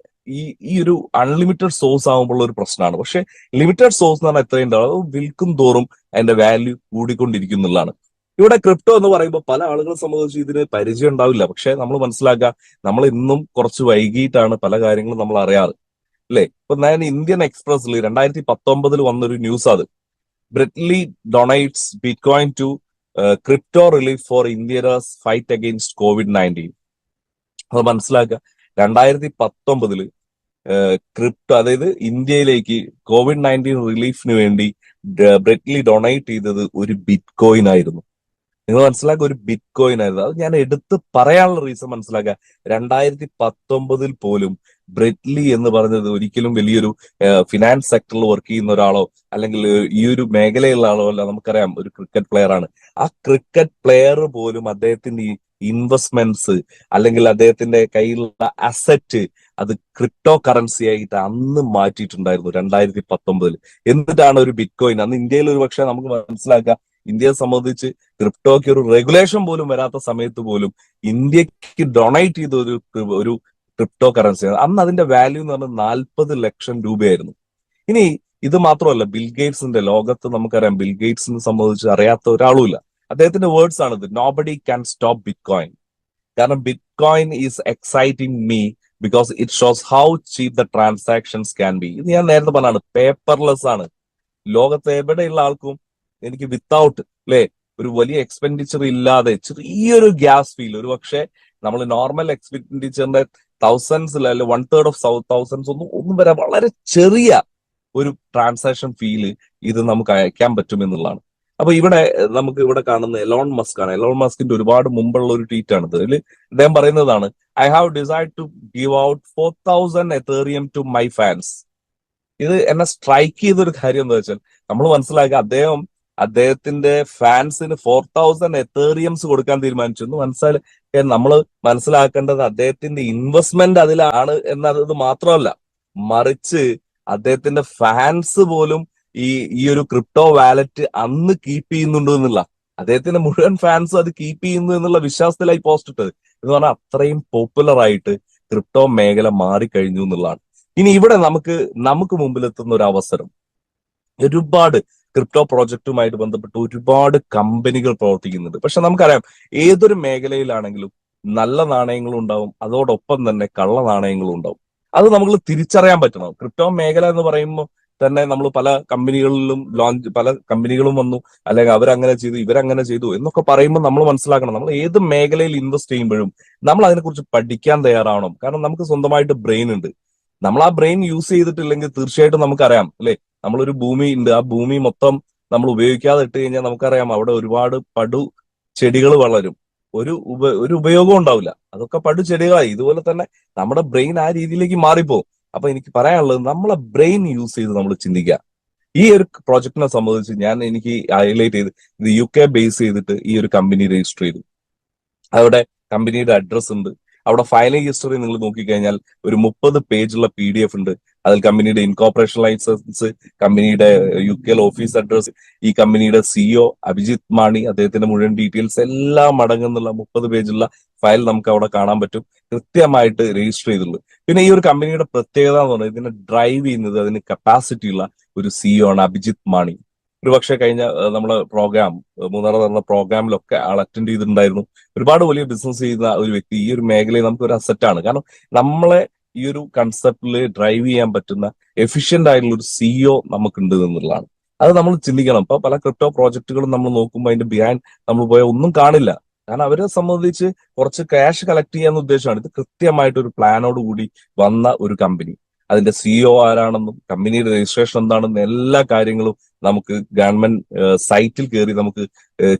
ഈ ഈ ഒരു അൺലിമിറ്റഡ് സോഴ്സ് ആകുമ്പോൾ ഒരു പ്രശ്നമാണ്. പക്ഷെ ലിമിറ്റഡ് സോഴ്സ് എന്ന് പറഞ്ഞാൽ എത്രയും ഉണ്ടാവും, അത് വിൽക്കും തോറും അതിന്റെ വാല്യൂ കൂടിക്കൊണ്ടിരിക്കും എന്നുള്ളതാണ്. ഇവിടെ ക്രിപ്റ്റോ എന്ന് പറയുമ്പോൾ പല ആളുകളെ സംബന്ധിച്ച് ഇതിന് പരിചയം ഉണ്ടാവില്ല. പക്ഷെ നമ്മൾ മനസ്സിലാക്കുക, നമ്മൾ ഇന്നും കുറച്ച് വൈകിട്ടാണ് പല കാര്യങ്ങളും നമ്മൾ അറിയാറ്, അല്ലെ? ഇപ്പൊ ഞാൻ ഇന്ത്യൻ എക്സ്പ്രസിൽ 2019 വന്നൊരു ന്യൂസ്, അത് Britley donates bitcoin to crypto relief for India's fight against COVID-19. അത് മനസ്സിലാക്കുക, 2019 ക്രിപ്റ്റോ, അതായത് ഇന്ത്യയിലേക്ക് COVID-19 റിലീഫിന് വേണ്ടി ബ്രിറ്റ്ലി ഡൊണേറ്റ് ചെയ്തത് ഒരു ബിറ്റ് കോയിൻ ആയിരുന്നു. നിങ്ങൾ മനസ്സിലാക്കുക, ഒരു ബിറ്റ് കോയിൻ ആയിരുന്നു. അത് ഞാൻ എടുത്ത് പറയാനുള്ള റീസൺ മനസ്സിലാക്കുക, 2019 പോലും ബ്രെറ്റ്ലി എന്ന് പറഞ്ഞത് ഒരിക്കലും വലിയൊരു ഫിനാൻസ് സെക്ടറിൽ വർക്ക് ചെയ്യുന്ന ഒരാളോ അല്ലെങ്കിൽ ഈ ഒരു മേഖലയിലുള്ള ആളോ അല്ല. നമുക്കറിയാം, ഒരു ക്രിക്കറ്റ് പ്ലെയർ ആണ്. ആ ക്രിക്കറ്റ് പ്ലെയർ പോലും അദ്ദേഹത്തിന്റെ ഈ ഇൻവെസ്റ്റ്മെന്റ്സ് അല്ലെങ്കിൽ അദ്ദേഹത്തിന്റെ കയ്യിലുള്ള അസറ്റ് അത് ക്രിപ്റ്റോ കറൻസി ആയിട്ട് അന്ന് മാറ്റിയിട്ടുണ്ടായിരുന്നു 2019. എന്നിട്ടാണ് ഒരു ബിറ്റ് കോയിൻ, അന്ന് ഇന്ത്യയിൽ ഒരു പക്ഷേ നമുക്ക് മനസ്സിലാക്കാം, ഇന്ത്യയെ സംബന്ധിച്ച് ക്രിപ്റ്റോയ്ക്ക് ഒരു റെഗുലേഷൻ പോലും വരാത്ത സമയത്ത് പോലും ഇന്ത്യക്ക് ഡൊണേറ്റ് ചെയ്ത ഒരു ക്രിപ്റ്റോ കറൻസി, അന്ന് അതിന്റെ വാല്യൂ എന്ന് പറഞ്ഞാൽ 40 ലക്ഷം രൂപയായിരുന്നു. ഇനി ഇത് മാത്രമല്ല, ബിൽഗേറ്റ്സിന്റെ, ലോകത്ത് നമുക്കറിയാം, ബിൽഗേറ്റ്സിനെ സംബന്ധിച്ച് അറിയാത്ത ഒരാളുമില്ല. അദ്ദേഹത്തിന്റെ വേർഡ്സ് ആണിത്: nobody can stop bitcoin. കാരണം bitcoin is exciting me because it shows how cheap the transactions can be. ഇത് ഞാൻ നേരത്തെ പറഞ്ഞാണ്, പേപ്പർലെസ് ആണ്. ലോകത്ത് എവിടെയുള്ള ആൾക്കും എനിക്ക് വിത്തൗട്ട്, അല്ലെ, ഒരു വലിയ എക്സ്പെൻഡിച്ചർ ഇല്ലാതെ ചെറിയൊരു ഗ്യാസ് ഫീൽ, ഒരു പക്ഷേ നമ്മൾ നോർമൽ എക്സ്പെൻഡിച്ചറിന്റെ തൗസൻഡ്സിൽ അല്ലെ 1/3 ഓഫ് തൗസൻഡ്സ് ഒന്നും വരെ വളരെ ചെറിയ ഒരു ട്രാൻസാക്ഷൻ ഫീല് ഇത് നമുക്ക് അയക്കാൻ പറ്റും എന്നുള്ളതാണ്. അപ്പൊ ഇവിടെ നമുക്ക് ഇവിടെ കാണുന്ന എലോൺ മസ്ക് ആണ്. എലോൺ മസ്കിന്റെ ഒരുപാട് മുമ്പുള്ള ഒരു ട്വീറ്റ് ആണ് ഇത്. ഇതിൽ അദ്ദേഹം പറയുന്നതാണ്: I have decide to give out 4000 ethereum to my fans. ഇത് എന്നെ സ്ട്രൈക്ക് ചെയ്തൊരു കാര്യം എന്താ വെച്ചാൽ, നമ്മൾ മനസ്സിലാക്കുക, അദ്ദേഹത്തിന്റെ ഫാൻസിന് 4000 എത്തേറിയംസ് കൊടുക്കാൻ തീരുമാനിച്ചു എന്ന് മനസ്സിലായി. നമ്മൾ മനസ്സിലാക്കേണ്ടത് അദ്ദേഹത്തിന്റെ ഇൻവെസ്റ്റ്മെന്റ് അതിലാണ് എന്നത് മാത്രമല്ല, മറിച്ച് അദ്ദേഹത്തിന്റെ ഫാൻസ് പോലും ഈ ഒരു ക്രിപ്റ്റോ വാലറ്റ് അന്ന് കീപ്പ് ചെയ്യുന്നുണ്ട് എന്നുള്ള, അദ്ദേഹത്തിന്റെ മുഴുവൻ ഫാൻസ് അത് കീപ്പ് ചെയ്യുന്നു എന്നുള്ള വിശ്വാസത്തിലായി പോസ്റ്റ് ഇട്ടത്. എന്ന് പറഞ്ഞാൽ അത്രയും പോപ്പുലർ ആയിട്ട് ക്രിപ്റ്റോ മേഖല മാറിക്കഴിഞ്ഞു എന്നുള്ളതാണ്. ഇനി ഇവിടെ നമുക്ക് മുമ്പിലെത്തുന്ന ഒരു അവസരം, ഒരുപാട് ക്രിപ്റ്റോ പ്രോജക്റ്റുമായിട്ട് ബന്ധപ്പെട്ട് ഒരുപാട് കമ്പനികൾ പ്രവർത്തിക്കുന്നുണ്ട്. പക്ഷെ നമുക്കറിയാം, ഏതൊരു മേഖലയിലാണെങ്കിലും നല്ല നാണയങ്ങളും ഉണ്ടാവും, അതോടൊപ്പം തന്നെ കള്ള നാണയങ്ങളും ഉണ്ടാവും. അത് നമ്മൾ തിരിച്ചറിയാൻ പറ്റണം. ക്രിപ്റ്റോ മേഖല എന്ന് പറയുമ്പോൾ തന്നെ നമ്മൾ പല കമ്പനികളിലും പല കമ്പനികളും വന്നു, അല്ലെങ്കിൽ അവരങ്ങനെ ചെയ്തു ഇവരങ്ങനെ ചെയ്തു എന്നൊക്കെ പറയുമ്പോൾ നമ്മൾ മനസ്സിലാക്കണം, നമ്മൾ ഏത് മേഖലയിൽ ഇൻവെസ്റ്റ് ചെയ്യുമ്പോഴും നമ്മൾ അതിനെക്കുറിച്ച് പഠിക്കാൻ തയ്യാറാവണം. കാരണം നമുക്ക് സ്വന്തമായിട്ട് ബ്രെയിൻ ഉണ്ട്. നമ്മൾ ആ ബ്രെയിൻ യൂസ് ചെയ്തിട്ടില്ലെങ്കിൽ തീർച്ചയായിട്ടും നമുക്കറിയാം, അല്ലെ, നമ്മളൊരു ഭൂമി ഉണ്ട്, ആ ഭൂമി മൊത്തം നമ്മൾ ഉപയോഗിക്കാതെ ഇട്ട് കഴിഞ്ഞാൽ നമുക്കറിയാം അവിടെ ഒരുപാട് പടു ചെടികൾ വളരും, ഒരു ഉപയോഗവും ഉണ്ടാവില്ല. അതൊക്കെ പടു ചെടികളായി. ഇതുപോലെ തന്നെ നമ്മുടെ ബ്രെയിൻ ആ രീതിയിലേക്ക് മാറിപ്പോകും. അപ്പൊ എനിക്ക് പറയാനുള്ളത്, നമ്മളെ ബ്രെയിൻ യൂസ് ചെയ്ത് നമ്മൾ ചിന്തിക്കുക. ഈ ഒരു പ്രോജക്റ്റിനെ സംബന്ധിച്ച് എനിക്ക് ഹൈലൈറ്റ് ചെയ്ത്, ഇത് UK ബേസ് ചെയ്തിട്ട് ഈ ഒരു കമ്പനി രജിസ്റ്റർ ചെയ്തു. അവിടെ കമ്പനിയുടെ അഡ്രസ് ഉണ്ട്. അവിടെ ഫയലിംഗ് ഹിസ്റ്ററി നിങ്ങൾ നോക്കിക്കഴിഞ്ഞാൽ ഒരു 30 പേജുള്ള PDF ഉണ്ട്. അതിൽ കമ്പനിയുടെ ഇൻകോർപ്പറേഷൻ ലൈസൻസ്, കമ്പനിയുടെ UK ഓഫീസ് അഡ്രസ്, ഈ കമ്പനിയുടെ CEO അഭിജിത്ത് മാണി, അദ്ദേഹത്തിന്റെ മുഴുവൻ ഡീറ്റെയിൽസ് എല്ലാം അടങ്ങുന്നുള്ള 30 പേജുള്ള ഫയൽ നമുക്ക് അവിടെ കാണാൻ പറ്റും. കൃത്യമായിട്ട് രജിസ്റ്റർ ചെയ്തിട്ടുള്ളൂ. പിന്നെ ഈ ഒരു കമ്പനിയുടെ പ്രത്യേകത എന്ന് പറഞ്ഞാൽ, ഇതിനെ ഡ്രൈവ് ചെയ്യുന്നത്, അതിന് കപ്പാസിറ്റി ഉള്ള ഒരു CEO ആണ് അഭിജിത്ത് മാണി. ഒരുപക്ഷെ കഴിഞ്ഞ നമ്മളെ പ്രോഗ്രാം, മൂന്നാറ് നടന്ന പ്രോഗ്രാമിലൊക്കെ ആൾ അറ്റൻഡ് ചെയ്തിട്ടുണ്ടായിരുന്നു. ഒരുപാട് വലിയ ബിസിനസ് ചെയ്യുന്ന ഒരു വ്യക്തി. ഈ ഒരു മേഖലയിൽ നമുക്ക് ഒരു അസറ്റാണ്. കാരണം നമ്മളെ ഈ ഒരു കൺസെപ്റ്റിൽ ഡ്രൈവ് ചെയ്യാൻ പറ്റുന്ന എഫിഷ്യന്റ് ആയിട്ടുള്ള ഒരു CEO നമുക്കുണ്ട് എന്നുള്ളതാണ്. അത് നമ്മൾ ചിന്തിക്കണം. ഇപ്പൊ പല ക്രിപ്റ്റോ പ്രോജക്റ്റുകളും നമ്മൾ നോക്കുമ്പോൾ അതിന്റെ ബിഹൈൻഡ് നമ്മൾ പോയാൽ ഒന്നും കാണില്ല. കാരണം അവരെ സംബന്ധിച്ച് കുറച്ച് ക്യാഷ് കളക്ട് ചെയ്യാന്ന ഉദ്ദേശമാണ്. ഇത് കൃത്യമായിട്ട് ഒരു പ്ലാനോട് കൂടി വന്ന ഒരു കമ്പനി. അതിന്റെ CEO ആരാണെന്നും കമ്പനിയുടെ രജിസ്ട്രേഷൻ എന്താണെന്നും എല്ലാ കാര്യങ്ങളും നമുക്ക് ഗവൺമെന്റ് സൈറ്റിൽ കയറി നമുക്ക്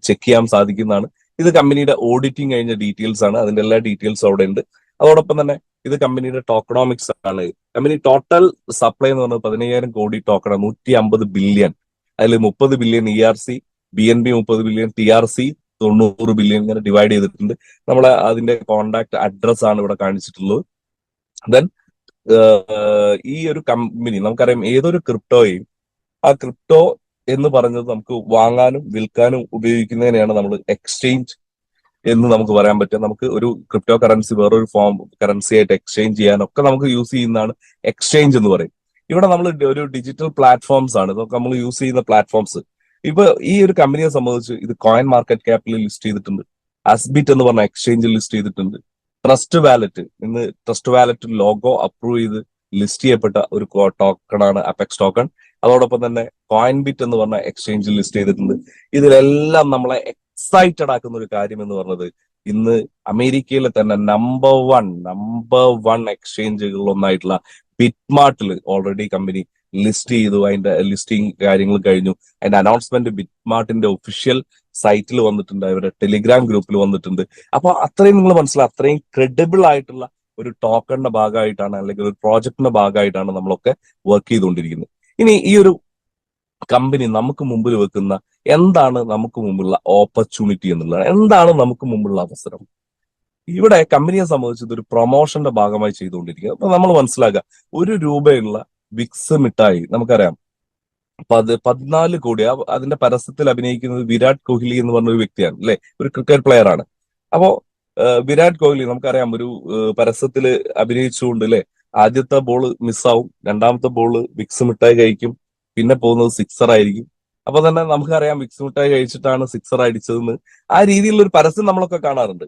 ചെക്ക് ചെയ്യാൻ സാധിക്കുന്നതാണ്. ഇത് കമ്പനിയുടെ ഓഡിറ്റിംഗ് കഴിഞ്ഞ ഡീറ്റെയിൽസ് ആണ്. അതിന്റെ എല്ലാ ഡീറ്റെയിൽസും അവിടെ ഉണ്ട്. അതോടൊപ്പം തന്നെ ഇത് കമ്പനിയുടെ ടോക്കണോമിക്സ് ആണ്. കമ്പനി ടോട്ടൽ സപ്ലൈ എന്ന് പറയുന്നത് 15,000 കോടി ടോക്കൺ, 150 ബില്യൺ. അതിൽ 30 billion ERC, BNB 30 billion, TRC 90 billion ഇങ്ങനെ ഡിവൈഡ് ചെയ്തിട്ടുണ്ട്. നമ്മളെ അതിന്റെ കോണ്ടാക്ട് അഡ്രസ് ആണ് ഇവിടെ കാണിച്ചിട്ടുള്ളത്. ദെൻ ഈ ഒരു കമ്പനി നമുക്കറിയാം, ഏതൊരു ക്രിപ്റ്റോയും ആ ക്രിപ്റ്റോ എന്ന് പറഞ്ഞത് നമുക്ക് വാങ്ങാനും വിൽക്കാനും ഉപയോഗിക്കുന്നതിനെയാണ് നമ്മൾ എക്സ്ചേഞ്ച് എന്ന് നമുക്ക് പറയാൻ പറ്റും. നമുക്ക് ഒരു ക്രിപ്റ്റോ കറൻസി വേറൊരു ഫോം കറൻസി ആയിട്ട് എക്സ്ചേഞ്ച് ചെയ്യാനൊക്കെ നമുക്ക് യൂസ് ചെയ്യുന്നതാണ് എക്സ്ചേഞ്ച് എന്ന് പറയും. ഇവിടെ നമ്മൾ ഒരു ഡിജിറ്റൽ പ്ലാറ്റ്ഫോംസ് ആണ് ഇതൊക്കെ നമ്മൾ യൂസ് ചെയ്യുന്ന പ്ലാറ്റ്ഫോംസ്. ഇപ്പൊ ഈ ഒരു കമ്പനിയെ സംബന്ധിച്ച് ഇത് കോയിൻ മാർക്കറ്റ് ക്യാപ്പിൽ ലിസ്റ്റ് ചെയ്തിട്ടുണ്ട്, അസ്ബിറ്റ് എന്ന് പറഞ്ഞ എക്സ്ചേഞ്ചിൽ ലിസ്റ്റ് ചെയ്തിട്ടുണ്ട്, ട്രസ്റ്റ് വാലറ്റ് ഇന്ന് ട്രസ്റ്റ് വാലറ്റ് ലോഗോ അപ്രൂവ് ചെയ്ത് ലിസ്റ്റ് ചെയ്യപ്പെട്ട ഒരു ടോക്കണാണ് അപെക്സ് ടോക്കൺ. അതോടൊപ്പം തന്നെ കോയിൻ ബിറ്റ് എന്ന് പറഞ്ഞ എക്സ്ചേഞ്ചിൽ ലിസ്റ്റ് ചെയ്തിട്ടുണ്ട്. ഇതിലെല്ലാം നമ്മളെ എക്സൈറ്റഡ് ആക്കുന്ന ഒരു കാര്യം എന്ന് പറഞ്ഞത്, ഇന്ന് അമേരിക്കയിലെ തന്നെ നമ്പർ വൺ എക്സ്ചേഞ്ചുകളിൽ ഒന്നായിട്ടുള്ള ബിറ്റ്മാർട്ടിൽ ഓൾറെഡി കമ്പനി ലിസ്റ്റ് ചെയ്തു. അതിന്റെ ലിസ്റ്റിംഗ് കാര്യങ്ങൾ കഴിഞ്ഞു. അതിന്റെ അനൗൺസ്മെന്റ് ബിറ്റ്മാർട്ടിന്റെ ഒഫീഷ്യൽ സൈറ്റിൽ വന്നിട്ടുണ്ട്, അവരുടെ ടെലിഗ്രാം ഗ്രൂപ്പിൽ വന്നിട്ടുണ്ട്. അപ്പൊ അത്രയും നിങ്ങൾ മനസ്സിലാക്കുക, അത്രയും ക്രെഡിബിൾ ആയിട്ടുള്ള ഒരു ടോക്കണിന്റെ ഭാഗമായിട്ടാണ്, അല്ലെങ്കിൽ ഒരു പ്രോജക്ടിന്റെ ഭാഗമായിട്ടാണ് നമ്മളൊക്കെ വർക്ക് ചെയ്തുകൊണ്ടിരിക്കുന്നത്. ഇനി ഈ ഒരു കമ്പനി നമുക്ക് മുമ്പിൽ വെക്കുന്ന എന്താണ് നമുക്ക് മുമ്പുള്ള ഓപ്പർച്യൂണിറ്റി എന്നുള്ളത്, എന്താണ് നമുക്ക് മുമ്പുള്ള അവസരം? ഇവിടെ കമ്പനിയെ സംബന്ധിച്ച് ഒരു പ്രൊമോഷന്റെ ഭാഗമായി ചെയ്തുകൊണ്ടിരിക്കുക. അപ്പൊ നമ്മൾ മനസ്സിലാക്കുക, ₹1 വിക്സ് മിഠായി നമുക്കറിയാം 14 കോടി. അതിന്റെ പരസ്യത്തിൽ അഭിനയിക്കുന്നത് വിരാട് കോഹ്ലി എന്ന് പറഞ്ഞ ഒരു വ്യക്തിയാണ്, അല്ലെ, ഒരു ക്രിക്കറ്റ് പ്ലെയർ ആണ്. അപ്പോ വിരാട് കോഹ്ലി നമുക്കറിയാം ഒരു പരസ്യത്തിൽ അഭിനയിച്ചുകൊണ്ട്, അല്ലെ, ആദ്യത്തെ ബോള് മിസ്സാവും, രണ്ടാമത്തെ ബോള് വിക്സ് മിഠായി കഴിക്കും, പിന്നെ പോകുന്നത് സിക്സർ ആയിരിക്കും. അപ്പൊ തന്നെ നമുക്കറിയാം വിക്സ് മിഠായി കഴിച്ചിട്ടാണ് സിക്സർ അടിച്ചതെന്ന്. ആ രീതിയിലുള്ള ഒരു പരസ്യം നമ്മളൊക്കെ കാണാറുണ്ട്.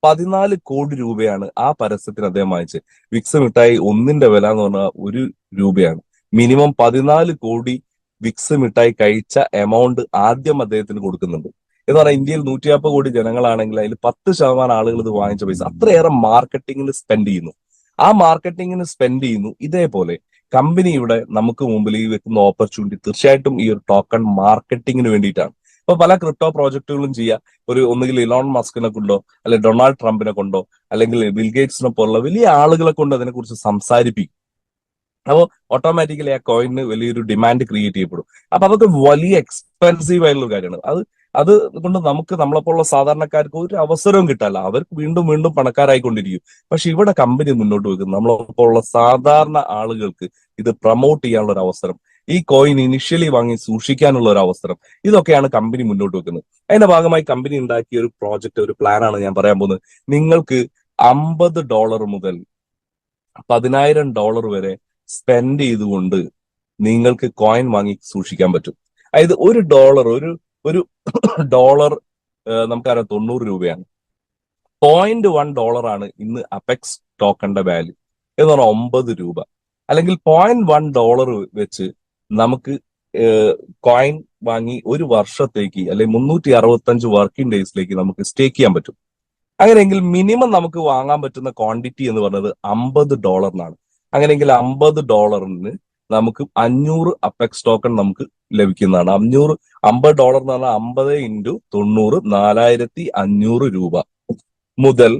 14 കോടി രൂപയാണ് ആ പരസ്യത്തിന് അദ്ദേഹം വാങ്ങിച്ചത്. വിക്സ് മിഠായി ഒന്നിന്റെ വില എന്ന് പറഞ്ഞാൽ ₹1. മിനിമം 14 കോടി വിക്സ് മിഠായി കഴിച്ച എമൗണ്ട് ആദ്യം അദ്ദേഹത്തിന് കൊടുക്കുന്നുണ്ട്. എന്ന് പറഞ്ഞാൽ ഇന്ത്യയിൽ 150 കോടി ജനങ്ങളാണെങ്കിൽ അതിൽ 10% ആളുകൾ ഇത് വാങ്ങിച്ച പൈസ അത്രയേറെ മാർക്കറ്റിങ്ങിന് സ്പെൻഡ് ചെയ്യുന്നു. ആ മാർക്കറ്റിങ്ങിന് സ്പെൻഡ് ചെയ്യുന്നു. ഇതേപോലെ കമ്പനിയുടെ നമുക്ക് മുമ്പിൽ ഈ വെക്കുന്ന ഓപ്പർച്യൂണിറ്റി തീർച്ചയായിട്ടും ഈ ഒരു ടോക്കൺ മാർക്കറ്റിങ്ങിന് വേണ്ടിയിട്ടാണ്. ഇപ്പൊ പല ക്രിപ്റ്റോ പ്രോജക്റ്റുകളും ചെയ്യാം. ഒന്നുകിൽ ഇലോൺ മസ്കിനെ കൊണ്ടോ, അല്ലെങ്കിൽ ഡൊണാൾഡ് ട്രംപിനെ കൊണ്ടോ, അല്ലെങ്കിൽ ബിൽഗേറ്റ്സിനെ പോലുള്ള വലിയ ആളുകളെ കൊണ്ട് അതിനെക്കുറിച്ച് സംസാരിപ്പിക്കും. അപ്പോൾ ഓട്ടോമാറ്റിക്കലി ആ കോയിന് വലിയൊരു ഡിമാൻഡ് ക്രിയേറ്റ് ചെയ്യപ്പെടും. അപ്പൊ അതൊക്കെ വലിയ എക്സ്പെൻസീവ് ആയിട്ടുള്ള കാര്യമാണ്. അത് കൊണ്ട് നമുക്ക് നമ്മളെപ്പോലുള്ള സാധാരണക്കാർക്ക് ഒരു അവസരവും കിട്ടാല്ല. അവർക്ക് വീണ്ടും വീണ്ടും പണക്കാരായിക്കൊണ്ടിരിക്കും. പക്ഷെ ഇവിടെ കമ്പനി മുന്നോട്ട് വെക്കുന്നത് നമ്മളെപ്പോലുള്ള സാധാരണ ആളുകൾക്ക് ഇത് പ്രൊമോട്ട് ചെയ്യാനുള്ള ഒരു അവസരം, ഈ കോയിൻ ഇനിഷ്യലി വാങ്ങി സൂക്ഷിക്കാനുള്ള ഒരു അവസരം, ഇതൊക്കെയാണ് കമ്പനി മുന്നോട്ട് വെക്കുന്നത്. അതിന്റെ ഭാഗമായി കമ്പനി ഉണ്ടാക്കിയ ഒരു പ്രോജക്റ്റ്, ഒരു പ്ലാനാണ് ഞാൻ പറയാൻ പോകുന്നത്. നിങ്ങൾക്ക് $50 മുതൽ $10,000 വരെ സ്പെൻഡ് ചെയ്തുകൊണ്ട് നിങ്ങൾക്ക് കോയിൻ വാങ്ങി സൂക്ഷിക്കാൻ പറ്റും. അതായത് ഒരു ഡോളർ നമുക്കറിയാം 90 രൂപയാണ്. $0.1 ആണ് ഇന്ന് അപെക്സ് ടോക്കണിന്റെ വാല്യൂ എന്ന് പറഞ്ഞാൽ $9. അല്ലെങ്കിൽ $0.1 വെച്ച് നമുക്ക് കോയിൻ വാങ്ങി ഒരു വർഷത്തേക്ക് അല്ലെങ്കിൽ 365 വർക്കിംഗ് ഡേയ്സിലേക്ക് നമുക്ക് സ്റ്റേക്ക് ചെയ്യാൻ പറ്റും. അങ്ങനെയെങ്കിൽ മിനിമം നമുക്ക് വാങ്ങാൻ പറ്റുന്ന ക്വാണ്ടിറ്റി എന്ന് പറഞ്ഞത് $50. അങ്ങനെയെങ്കിൽ $50 നമുക്ക് 500 അപെക്സ് ടോക്കൺ നമുക്ക് ലഭിക്കുന്നതാണ്. $50 എന്ന് പറഞ്ഞാൽ 50 × 90 4500 രൂപ മുതൽ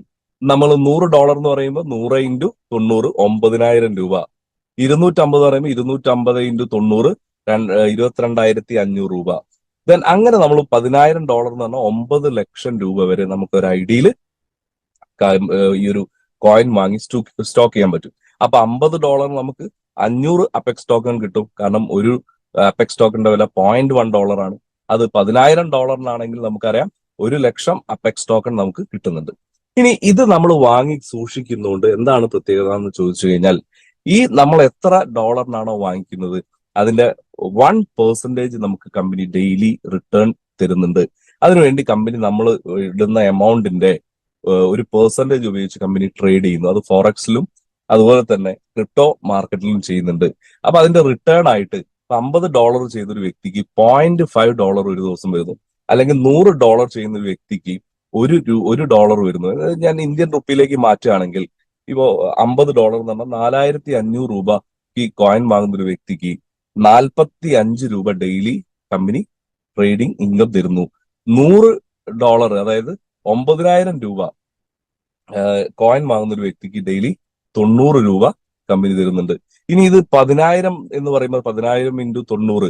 നമ്മൾ $100 എന്ന് പറയുമ്പോൾ 100 × 90 9,000 രൂപ, 250 പറയുമ്പോൾ 250 × 90 22,500 രൂപ. ദെൻ അങ്ങനെ നമ്മൾ $10,000 എന്ന് പറഞ്ഞാൽ 9 ലക്ഷം രൂപ വരെ നമുക്ക് ഒരു ഐഡിയയിൽ ഈ ഒരു കോയിൻ വാങ്ങി സ്റ്റോക്ക് ചെയ്യാൻ പറ്റും. അപ്പൊ $50 നമുക്ക് 500 അപെക്സ് ടോക്കൺ കിട്ടും. കാരണം ഒരു അപെക്സ് ടോക്കണിന്റെ വില $0.1 ആണ്. അത് $10,000 നമുക്കറിയാം 1 ലക്ഷം അപെക്സ് ടോക്കൺ നമുക്ക് കിട്ടുന്നുണ്ട്. ഇനി ഇത് നമ്മൾ വാങ്ങി സൂക്ഷിക്കുന്നതുകൊണ്ട് എന്താണ് പ്രത്യേകത എന്ന് ചോദിച്ചു കഴിഞ്ഞാൽ, ഈ നമ്മൾ എത്ര ഡോളറിനാണോ വാങ്ങിക്കുന്നത് അതിന്റെ 1% നമുക്ക് കമ്പനി ഡെയിലി റിട്ടേൺ തരുന്നുണ്ട്. അതിനുവേണ്ടി കമ്പനി നമ്മൾ ഇടുന്ന എമൗണ്ടിന്റെ ഒരു പെർസെന്റേജ് ഉപയോഗിച്ച് കമ്പനി ട്രേഡ് ചെയ്യുന്നു. അത് ഫോറക്സിലും അതുപോലെ തന്നെ ക്രിപ്റ്റോ മാർക്കറ്റിലും ചെയ്യുന്നുണ്ട്. അപ്പൊ അതിന്റെ റിട്ടേൺ ആയിട്ട് $50 ചെയ്തൊരു വ്യക്തിക്ക് $0.5 ഒരു ദിവസം വരുന്നു. അല്ലെങ്കിൽ $100 ചെയ്യുന്ന ഒരു വ്യക്തിക്ക് $1 വരുന്നു. ഞാൻ ഇന്ത്യൻ റുപ്പിയിലേക്ക് മാറ്റുകയാണെങ്കിൽ ഇപ്പോ $50 എന്ന് പറഞ്ഞാൽ 4,500 രൂപ ഈ കോയിൻ വാങ്ങുന്ന ഒരു വ്യക്തിക്ക് 45 രൂപ ഡെയിലി കമ്പനി ട്രേഡിംഗ് ഇൻകം തരുന്നു. $100 അതായത് 9,000 രൂപ കോയിൻ വാങ്ങുന്ന ഒരു വ്യക്തിക്ക് ഡെയിലി 90 രൂപ കമ്പനി തരുന്നുണ്ട്. ഇനി ഇത് 10,000 എന്ന് പറയുമ്പോൾ 10,000 × 90